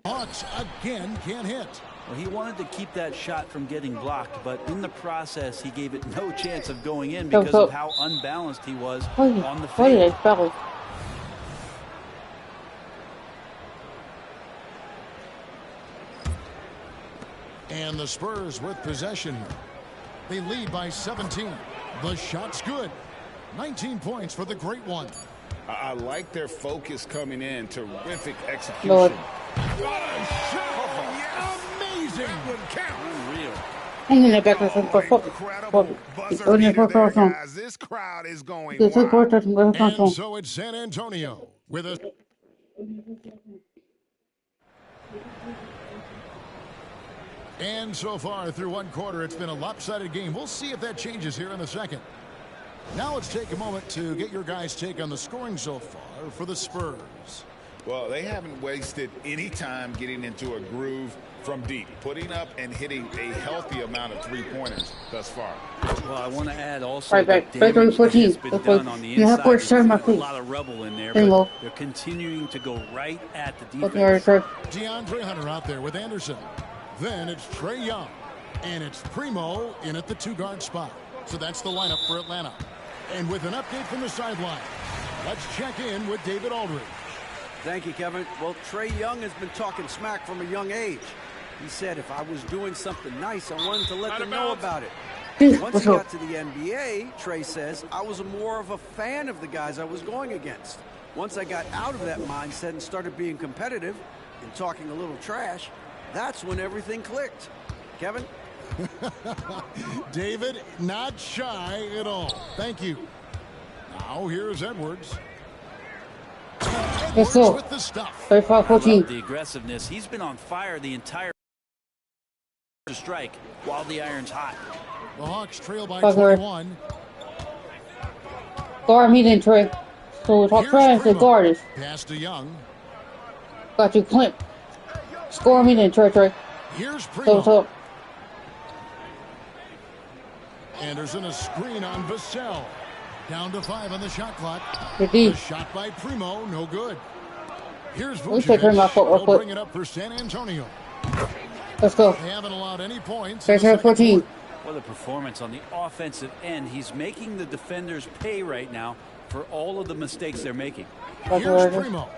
Hawks again can't hit. Well, he wanted to keep that shot from getting blocked, but in the process, he gave it no chance of going in because of how unbalanced he was on the field. And the Spurs with possession here. They lead by 17. The shot's good. 19 points for the great one. I like their focus coming in. Terrific execution. Lord. What a shot! Amazing! That would count. Unreal. And then back to the Incredible buzzer beater there, guys. This crowd is going wild. And so it's San Antonio with a... And so far through one quarter, it's been a lopsided game. We'll see if that changes here in the second. Now let's take a moment to get your guys' take on the scoring so far for the Spurs. Well, they haven't wasted any time getting into a groove from deep, putting up and hitting a healthy amount of three-pointers thus far. Well, I want to add also Right back. that damage that has been done on the inside. There's a lot of rubble in there, but they're continuing to go right at the defense. DeAndre Hunter out there with Anderson. Then it's Trae Young. And it's Primo in at the two-guard spot. So that's the lineup for Atlanta. And with an update from the sideline, let's check in with David Aldridge. Thank you, Kevin. Well, Trae Young has been talking smack from a young age. He said if I was doing something nice, I wanted to let them know about it. Once he got to the NBA, Trae says, I was more of a fan of the guys I was going against. Once I got out of that mindset and started being competitive and talking a little trash, that's when everything clicked. Kevin? David, not shy at all. Thank you. Now here's Edwards. Let's go. With the stuff. 35-14. The aggressiveness. He's been on fire the entire strike while the iron's hot. The Hawks trail by 21. Guard me then, Trey. So talk trash and guard us. Pass to Young. Got you, Clint. Score me then, Trey. Here's Primo. So. Anderson a screen on Vassell. Down to 5 on the shot clock. The shot by Primo, no good. Here's Vucevic. He'll bring it up for San Antonio. Let's go. They haven't allowed any points. 14. Well, the performance on the offensive end. He's making the defenders pay right now for all of the mistakes they're making. Here's Primo.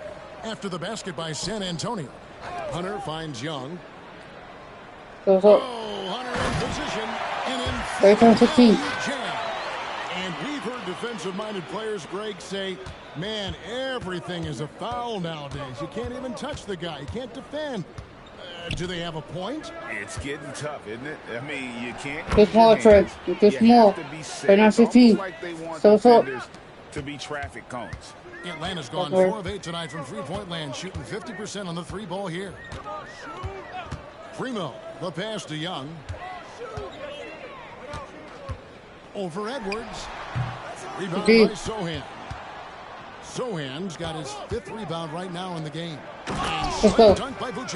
After the basket by San Antonio. Hunter finds Young. Hunter in position. And in 16. And we've heard defensive-minded players, Greg, say, man, everything is a foul nowadays. You can't even touch the guy. You can't defend. Do they have a point? It's getting tough, isn't it? I mean, you can't. Just more, Trey. Just more. Right now, 16. Like they want defenders to be traffic cones. Atlanta's gone 4 of 8 tonight from three-point land, shooting 50% on the three ball here. Primo, the pass to Young. Over Edwards. Rebound by Sohan. Sohan's got his 5th rebound right now in the game. Let's go.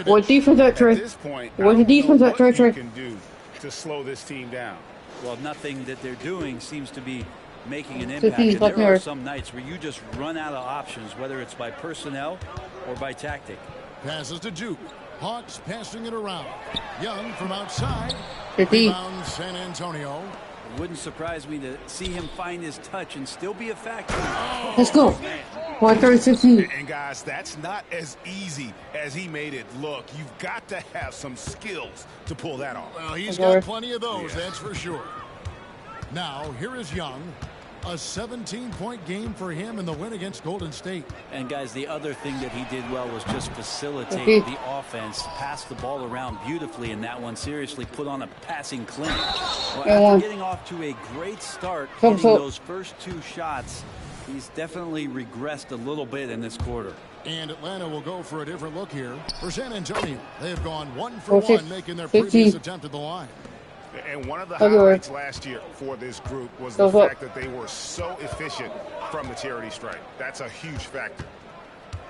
What defense that Trey? At this point, what the defense that Trey can do to slow this team down? Well, nothing that they're doing seems to be making an impact. And there are some nights where you just run out of options, whether it's by personnel or by tactic. Passes to Duke. Hawks passing it around. Young from outside. 15. Rebound San Antonio. It wouldn't surprise me to see him find his touch and still be a factor. Let's go. 16. And guys, that's not as easy as he made it look. You've got to have some skills to pull that off. Well, he's got plenty of those, that's for sure. Now, here is Young. A 17-point game for him in the win against Golden State. And, guys, the other thing that he did well was just facilitate the offense, pass the ball around beautifully in that one. Seriously, put on a passing clinic. Well, after getting off to a great start, hitting those first 2 shots, he's definitely regressed a little bit in this quarter. And Atlanta will go for a different look here. For San Antonio, they have gone 1 for 1, making their previous attempt at the line. And one of the highlights last year for this group was the fact that they were so efficient from the charity stripe. That's a huge factor.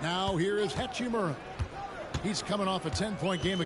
Now here is Hachimura. He's coming off a 10-point game.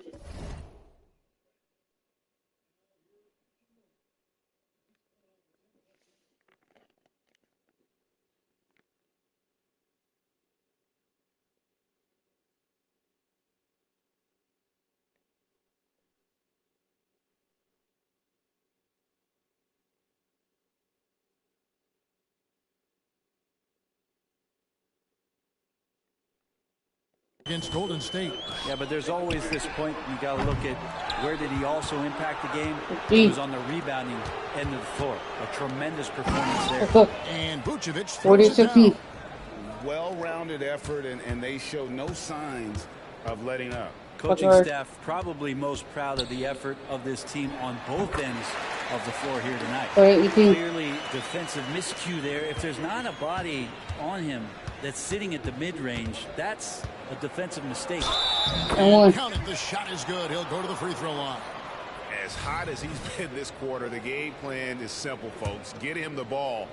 against Golden State. Yeah, but there's always this point you got to look at where did he also impact the game? He was on the rebounding end of the floor. A tremendous performance there. And Vucevic throws it down. Well-rounded effort, and they show no signs of letting up. Coaching staff probably most proud of the effort of this team on both ends of the floor here tonight. Clearly defensive miscue there. If there's not a body on him that's sitting at the mid-range, that's a defensive mistake. And count it. The shot is good. He'll go to the free throw line. As hot as he's been this quarter, the game plan is simple, folks. Get him the ball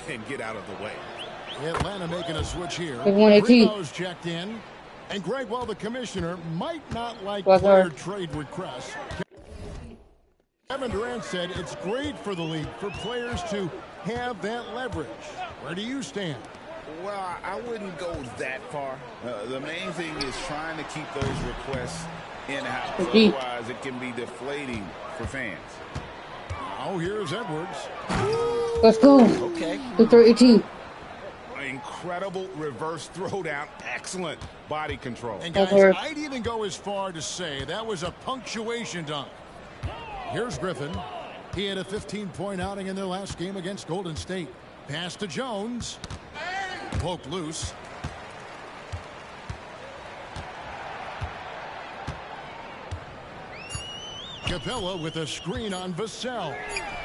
and get out of the way. Atlanta making a switch here. Primo's checked in. And Greg, while the commissioner might not like player trade requests, Kevin Durant said it's great for the league for players to have that leverage. Where do you stand? Well, I wouldn't go that far. The main thing is trying to keep those requests in-house. Otherwise, it can be deflating for fans. Now here's Edwards. Let's go. Okay. 18. Incredible reverse throwdown. Excellent body control. And guys, I'd even go as far to say that was a punctuation dunk. Here's Griffin. He had a 15-point outing in their last game against Golden State. Pass to Jones. Poked loose. Capella with a screen on Vassell.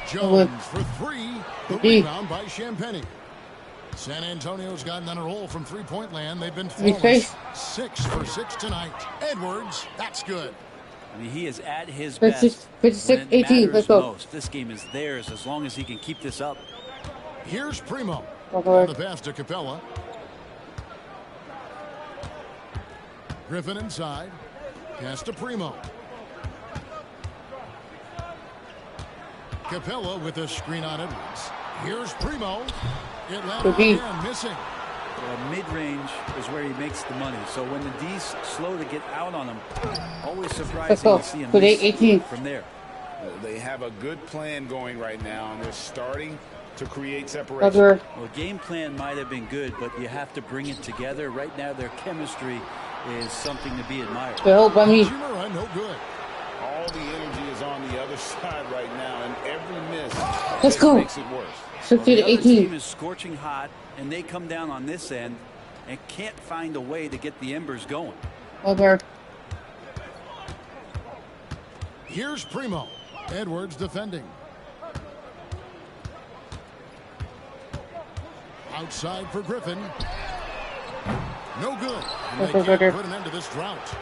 Jones for three. The rebound by Champagnie. San Antonio's gotten on a roll from three-point land. They've been flawless. 6 for 6 tonight. Edwards, that's good. I mean, he is at his best. 56, 18. Let's go. Most. This game is theirs as long as he can keep this up. Here's Primo. On the pass to Capella. Griffin inside. Pass to Primo. Capella with a screen on Edwards. Here's Primo. Atlanta again missing. Well, mid-range is where he makes the money. So when the D's slow to get out on him, always surprising to see him miss from there. They have a good plan going right now, and they're starting to create separation. Well, game plan might have been good, but you have to bring it together. Right now, their chemistry is something to be admired. No good. All the energy is on the other side right now, and every miss makes it worse. Well, the other team is scorching hot, and they come down on this end and can't find a way to get the embers going. Here's Primo. Edwards defending. Outside for Griffin. No good. And they can't put an end to this drought.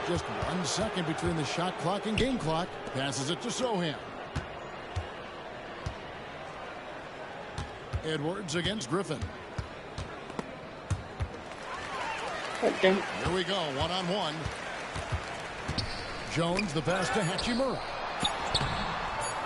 Just 1 second between the shot clock and game clock. Passes it to Sohan. Edwards against Griffin. Here we go, one-on-one. Jones, the pass to Hachimura.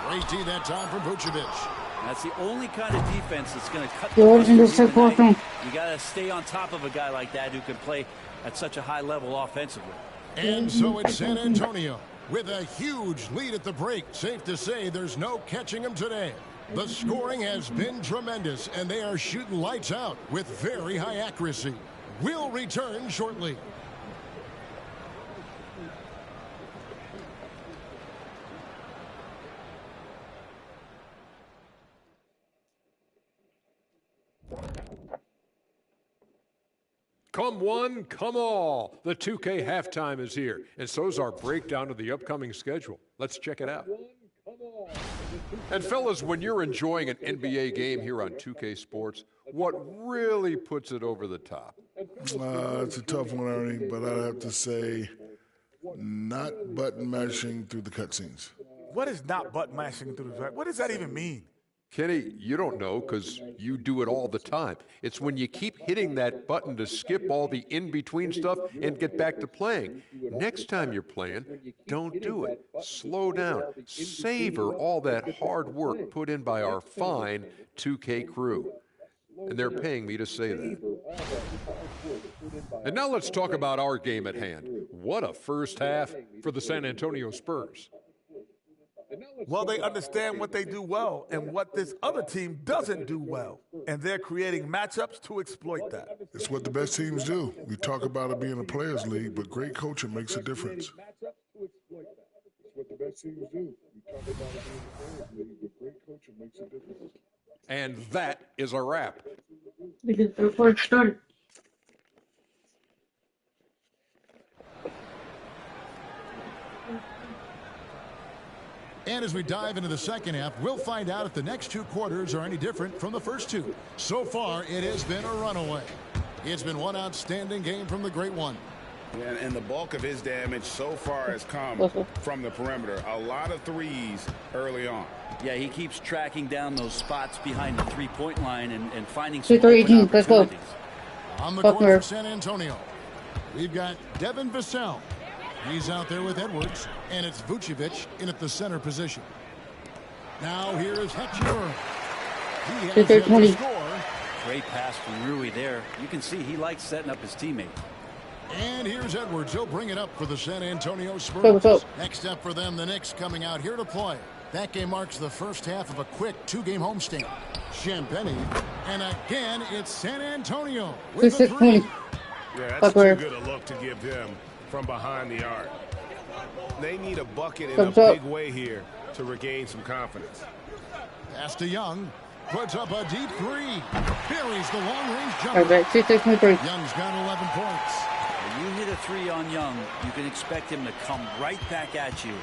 Great D that time from Vucevic. That's the only kind of defense that's going to cut the You got to stay on top of a guy like that who can play at such a high level offensively. And so it's San Antonio with a huge lead at the break. Safe to say there's no catching them today. The scoring has been tremendous, and they are shooting lights out with very high accuracy. We'll return shortly. Come one, come all. The 2K halftime is here, and so's our breakdown of the upcoming schedule. Let's check it out. And fellas, when you're enjoying an NBA game here on 2K Sports, what really puts it over the top? It's a tough one, Ernie, but I'd have to say not button mashing through the cutscenes. What is not button mashing through the? What does that even mean? Kenny, you don't know because you do it all the time. It's when you keep hitting that button to skip all the in-between stuff and get back to playing. Next time you're playing, don't do it. Slow down. Savor all that hard work put in by our fine 2K crew. And they're paying me to say that. And now let's talk about our game at hand. What a first half for the San Antonio Spurs. Well, they understand what they do well and what this other team doesn't do well. and they're creating matchups to exploit that. It's what the best teams do. We talk about it being a players' league, but great coaching makes a difference. And that is a wrap. Before it started. And as we dive into the second half, we'll find out if the next two quarters are any different from the first two. So far, it has been a runaway. It's been one outstanding game from the Great One. And the bulk of his damage so far has come from the perimeter. A lot of threes early on. Yeah, he keeps tracking down those spots behind the three-point line and finding 2 some 3 open 18. Let's go. opportunities. On the court for San Antonio, we've got Devin Vassell. He's out there with Edwards, and it's Vucevic in at the center position. Now here is Hachimura. He has yet to score. Great pass from Rui there. You can see he likes setting up his teammate. And here's Edwards. He'll bring it up for the San Antonio Spurs. Next up for them, the Knicks coming out here to play. That game marks the first half of a quick two-game homestand. Champagny, and again, it's San Antonio with the three. Yeah, that's too good a look to give them from behind the arc. They need a bucket in a big way here to regain some confidence. Pass to Young. Puts up a deep three. Buries the long-range jumper. Young's got 11 points. When you hit a three on Young, you can expect him to come right back at you.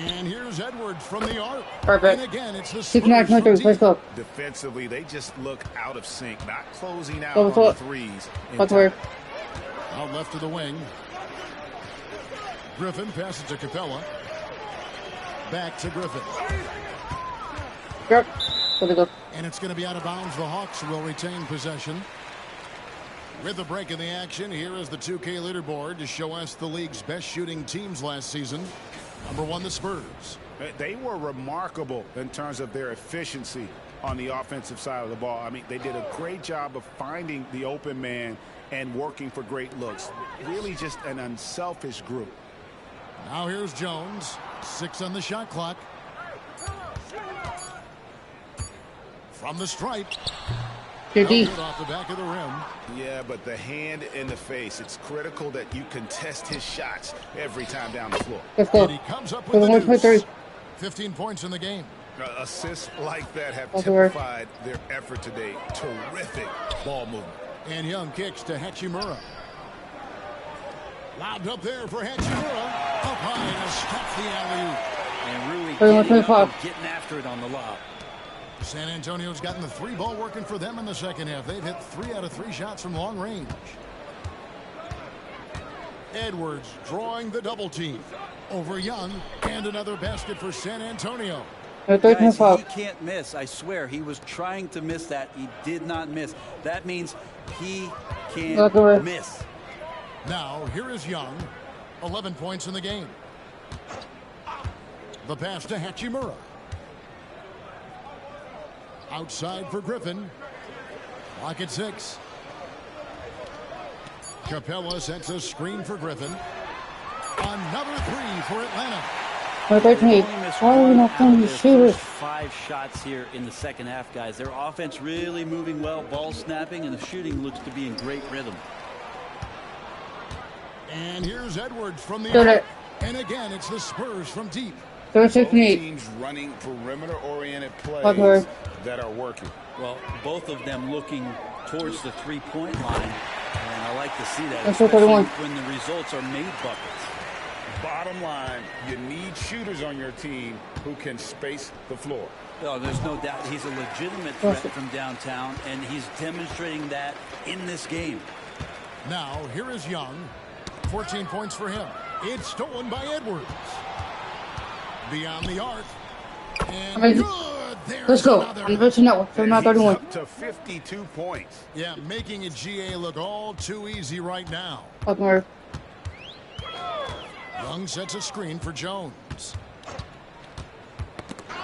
And here's Edwards from the arc. Perfect. And again, it's the Spurs from deep. Let's go. Defensively, they just look out of sync, not closing out on the threes. Out left to the wing. Griffin passes to Capella. Back to Griffin. Yep. And it's going to be out of bounds. The Hawks will retain possession. With the break in the action, here is the 2K leaderboard to show us the league's best shooting teams last season. Number one, the Spurs. They were remarkable in terms of their efficiency on the offensive side of the ball. I mean, they did a great job of finding the open man and working for great looks. Really just an unselfish group. Now here's Jones. 6 on the shot clock. From the stripe. Off the back of the rim. Yeah, but the hand in the face. It's critical that you contest his shots every time down the floor. And he comes up with the deuce. 15 points in the game. Assists like that have typified their effort today. Terrific ball movement. And Young kicks to Hachimura. Lobbed up there for Hachimura. Up high to stop the alley-oop. And Rui getting after it on the lob. San Antonio's gotten the three ball working for them in the second half. They've hit 3 out of 3 shots from long range. Edwards drawing the double team over Young, and another basket for San Antonio. Guys, he can't miss. I swear he was trying to miss that. He did not miss. That means he can't miss. Now here is Young. 11 points in the game. The pass to Hachimura. Outside for Griffin. Clock at 6. Capella sets a screen for Griffin. Another 3 for Atlanta. First 5 shots here in the second half, guys. Their offense really moving well, ball snapping, and the shooting looks to be in great rhythm. And here's Edwards from the arc. And again, it's the Spurs from deep. Both teams running perimeter-oriented plays that are working. Well, both of them looking towards the three-point line, and I like to see that, That's especially when the results are made buckets. Bottom line, you need shooters on your team who can space the floor. Oh, there's no doubt he's a legitimate threat from downtown, and he's demonstrating that in this game. Now, here is Young. 14 points for him. It's stolen by Edwards. Beyond the arc. And good. Let's go. Up to 52 points. Yeah, making a GA look all too easy right now. Young sets a screen for Jones.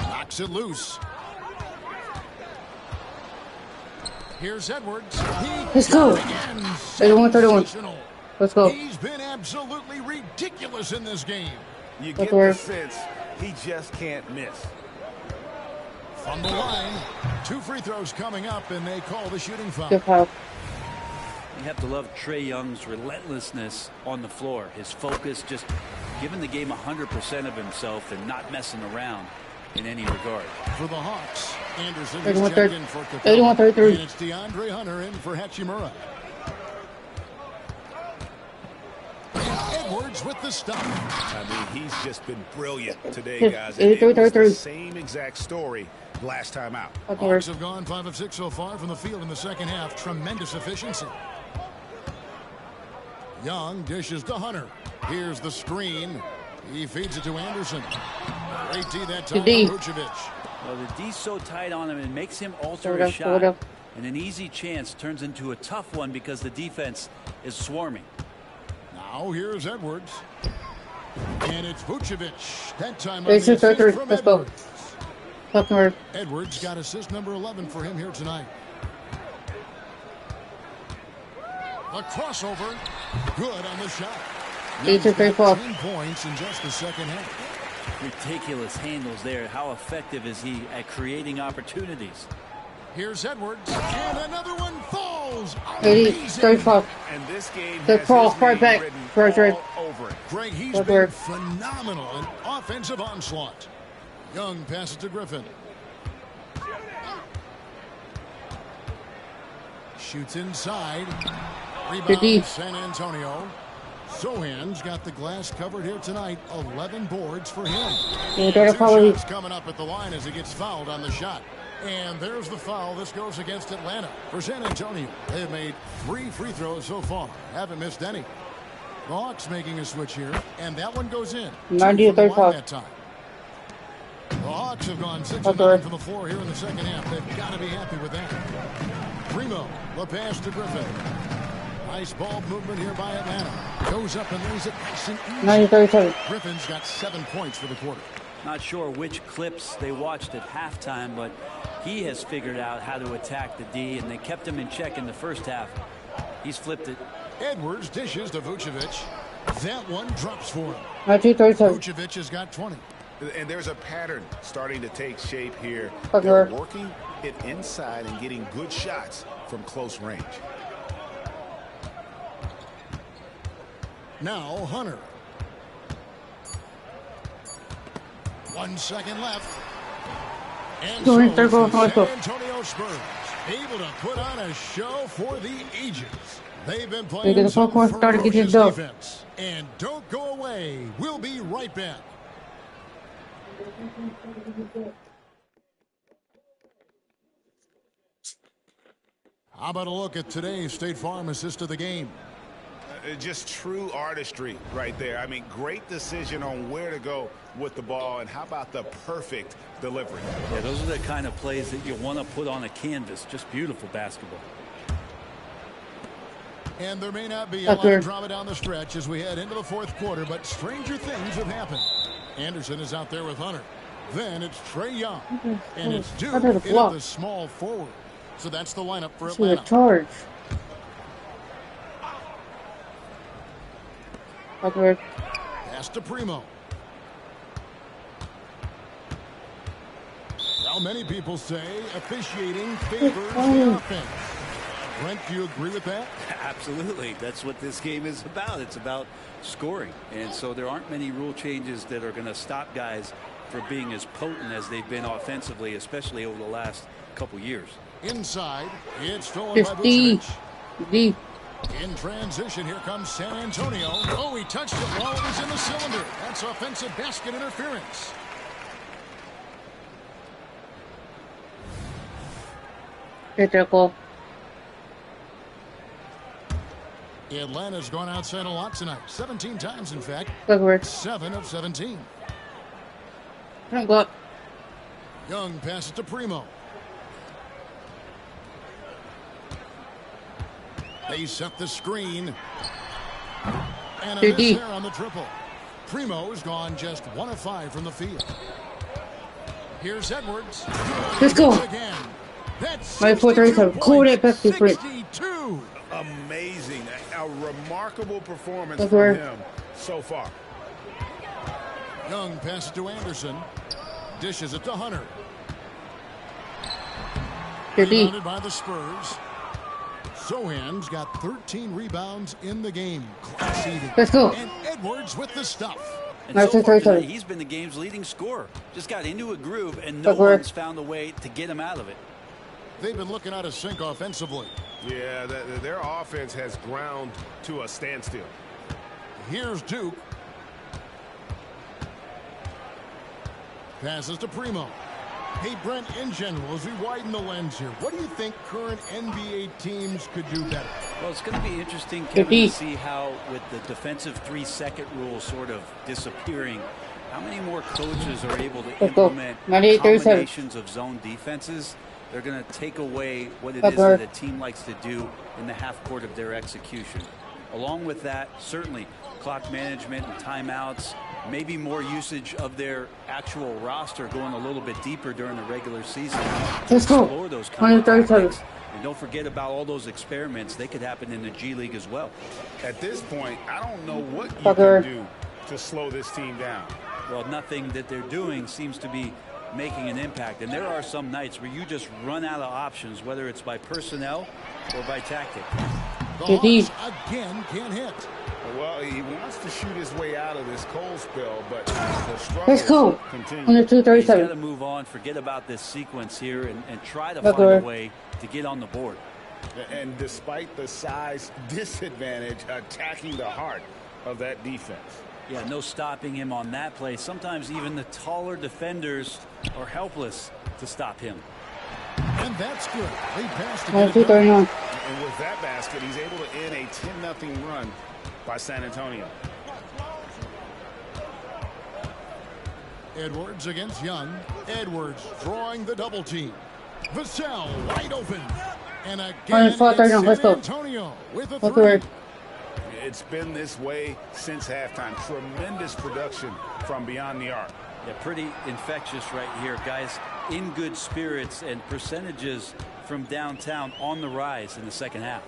Knocks it loose. Here's Edwards. Let's go. 31-31. Let's go. He's been absolutely ridiculous in this game. You get the sense he just can't miss. From the line, 2 free throws coming up, and they call the shooting foul. Good foul. You have to love Trae Young's relentlessness on the floor. His focus, just giving the game 100% of himself and not messing around in any regard. For the Hawks, Anderson is 81-33. checked in for Capella, and it's DeAndre Hunter in for Hachimura. Edwards with the stop. I mean, he's just been brilliant today, guys. And it was the same exact story last time out. Hawks have gone 5 of 6 so far from the field in the second half. Tremendous efficiency. Young dishes to Hunter. Here's the screen. He feeds it to Anderson. Great D that time for Vucevic. Well, the D's so tight on him, it makes him alter his shot. And an easy chance turns into a tough one because the defense is swarming. Now here's Edwards. And it's Vucevic. That time Let's go. Edwards got assist number 11 for him here tonight. A crossover. Good on the shot. 18 points in just the second half. Ridiculous handles there. How effective is he at creating opportunities? Here's Edwards, and another one falls. 35. And this game the has cross his right name back. written all over it. Greg, he's been phenomenal in offensive onslaught. Young passes to Griffin. Shoots inside. Rebound San Antonio. Sohan's got the glass covered here tonight. 11 boards for him. 2 shots coming up at the line as he gets fouled on the shot. And there's the foul. This goes against Atlanta. For San Antonio, they have made 3 free throws so far. Haven't missed any. The Hawks making a switch here, and that one goes in. 90-35 that time. The Hawks have gone 6 of 9 from the floor here in the second half. They've got to be happy with that. Primo, the pass to Griffin. Nice ball movement here by Atlanta. Goes up and lays it nice and easy. 90-37. Griffin's got 7 points for the quarter. Not sure which clips they watched at halftime, but he has figured out how to attack the D, and they kept him in check in the first half. He's flipped it. Edwards dishes to Vucevic. That one drops for him. 90-37. Vucevic has got 20. And there's a pattern starting to take shape here. They're working it inside and getting good shots from close range. Now Hunter. 1 second left. And so the San Antonio Spurs able to put on a show for the ages. They've been playing some ferocious defense. And don't go away. We'll be right back. How about a look at today's State Farm assist of the game? Just true artistry right there. I mean, great decision on where to go with the ball, and how about the perfect delivery? Yeah, those are the kind of plays that you want to put on a canvas. Just beautiful basketball. And there may not be a lot of drama down the stretch as we head into the fourth quarter, but stranger things have happened. Anderson is out there with Hunter. Then it's Trae Young, and it's Duke in the small forward. So that's the lineup for Atlanta. Charge. Pass to Primo. Well, many people say officiating favors the offense. Brent, do you agree with that? Absolutely. That's what this game is about. It's about scoring. And so there aren't many rule changes that are going to stop guys from being as potent as they've been offensively, especially over the last couple years. Inside, it's stolen by Vucevic. D. In transition, here comes San Antonio. Oh, he touched it while it was in the cylinder. That's offensive basket interference. Critical. Atlanta's gone outside a lot tonight. 17 times, in fact. 7 of 17. Young passes to Primo. They set the screen. And a miss there on the triple. Primo's gone just 1 of 5 from the field. Here's Edwards. Let's go. Again. That's my 4-3 call that back to Brent. Amazing. A remarkable performance from him so far. Young passes to Anderson. Dishes it to Hunter. Rebounded by the Spurs. Sohan's got 13 rebounds in the game. Class eating. Let's go. And Edwards with the stuff. And so far tonight, he's been the game's leading scorer. Just got into a groove, and no one's found a way to get him out of it. They've been looking out of sync offensively. Yeah, their offense has ground to a standstill. Here's Duke. Passes to Primo. Hey, Brent, in general, as we widen the lens here, what do you think current NBA teams could do better? Well, it's going to be interesting, Kevin, to see how, with the defensive 3-second rule sort of disappearing, how many more coaches are able to implement combinations of zone defenses. They're going to take away what it is that a team likes to do in the half court of their execution. Along with that, certainly clock management and timeouts, maybe more usage of their actual roster going a little bit deeper during the regular season. Let's go. Explore those kind of tactics. And don't forget about all those experiments. They could happen in the G League as well. At this point, I don't know what you can do to slow this team down. Well, nothing that they're doing seems to be making an impact. And there are some nights where you just run out of options, whether it's by personnel or by tactic. The Hawks again can't hit. Well, he wants to shoot his way out of this cold spell, but the struggle continues. On the 2:37. He's got to move on, forget about this sequence here, and try to find a way to get on the board. And despite the size disadvantage, attacking the heart of that defense. Yeah, no stopping him on that play. Sometimes even the taller defenders are helpless to stop him. And that's good. They passed on 2:39. And with that basket, he's able to end a 10-0 run by San Antonio. Edwards against Young. Edwards drawing the double team. Vassell wide open. And again, it's San Antonio with a three. It's been this way since halftime. Tremendous production from beyond the arc. Yeah, pretty infectious right here, guys. In good spirits, and percentages from downtown on the rise in the second half.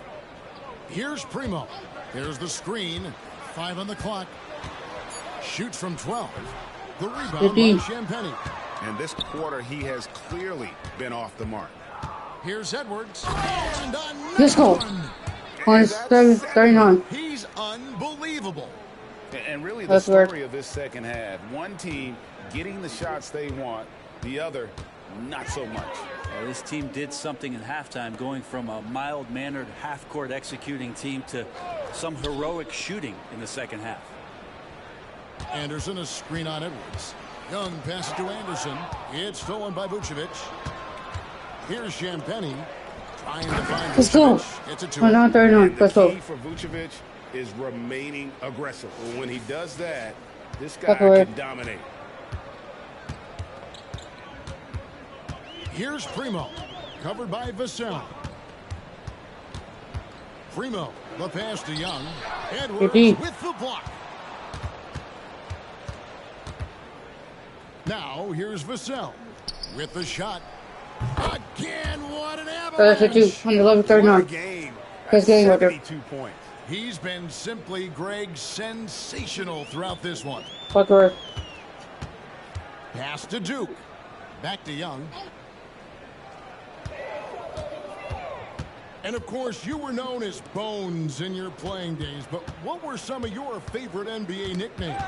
Here's Primo. There's the screen. 5 on the clock. Shoots from 12. The rebound by Champagnie. And this quarter, he has clearly been off the mark. Here's Edwards. And another Let's go. one. 39. He's unbelievable. And really the story of this second half. One team getting the shots they want. The other, not so much. This team did something in halftime, going from a mild-mannered half-court executing team to some heroic shooting in the second half. Anderson, a screen on Edwards. Young passes to Anderson. It's stolen by Vucevic. Here's Champagnie trying to find Vucevic. It's a 2. The key for Vucevic is remaining aggressive. When he does that, this guy can dominate. Here's Primo, covered by Vassell. Primo, the pass to Young. Edwards with the block. Now here's Vassell with the shot. Again, what an avalanche! On 11:39. Game. First game, 72 points. He's been simply, Greg, sensational throughout this one. Pass to Duke. Back to Young. And, of course, you were known as Bones in your playing days, but what were some of your favorite NBA nicknames?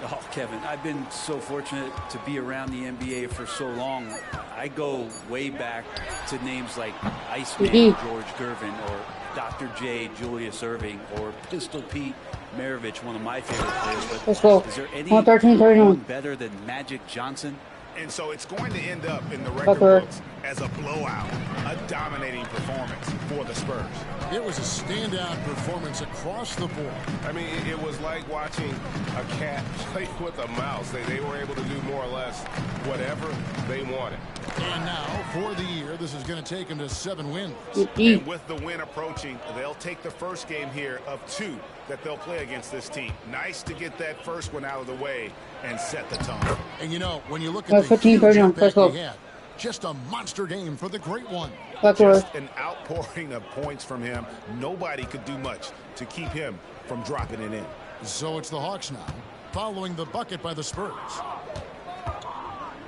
Oh, Kevin, I've been so fortunate to be around the NBA for so long. I go way back to names like Iceman George Gervin, or Dr. J Julius Erving, or Pistol Pete Maravich, one of my favorite players. But is there anyone better than Magic Johnson? And so it's going to end up in the record books as a blowout, a dominating performance for the Spurs. It was a standout performance across the board. I mean, it was like watching a cat play with a mouse. They were able to do more or less whatever they wanted. And now, for the year, this is going to take them to 7 wins. And with the win approaching, they'll take the first game here of 2 that they'll play against this team. Nice to get that first one out of the way and set the tone. And, you know, when you look at the huge impact he had, just a monster game for the Great One. Just an outpouring of points from him. Nobody could do much to keep him from dropping it in. So it's the Hawks now, following the bucket by the Spurs.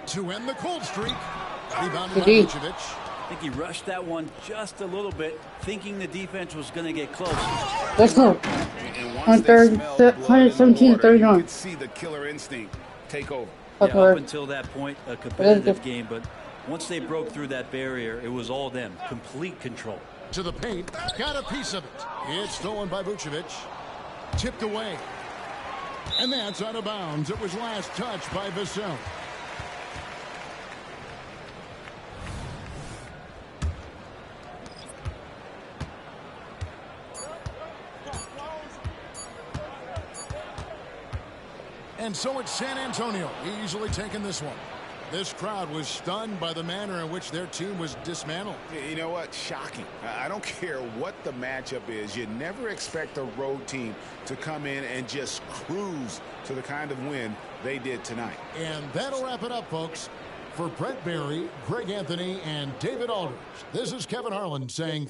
To end the cold streak, rebounded by Vucevic. I think he rushed that one just a little bit, thinking the defense was going to get close. Let's go. On third, 117 to 39. You could see the killer instinct take over. Yeah, up until that point, a competitive game, but once they broke through that barrier, it was all them. Complete control. To the paint, got a piece of it. It's stolen by Vucevic. Tipped away. And that's out of bounds. It was last touched by Vassell. And so it's San Antonio easily taking this one. This crowd was stunned by the manner in which their team was dismantled. You know what? Shocking. I don't care what the matchup is. You never expect a road team to come in and just cruise to the kind of win they did tonight. And that'll wrap it up, folks. For Brett Barry, Greg Anthony, and David Aldridge, this is Kevin Harlan saying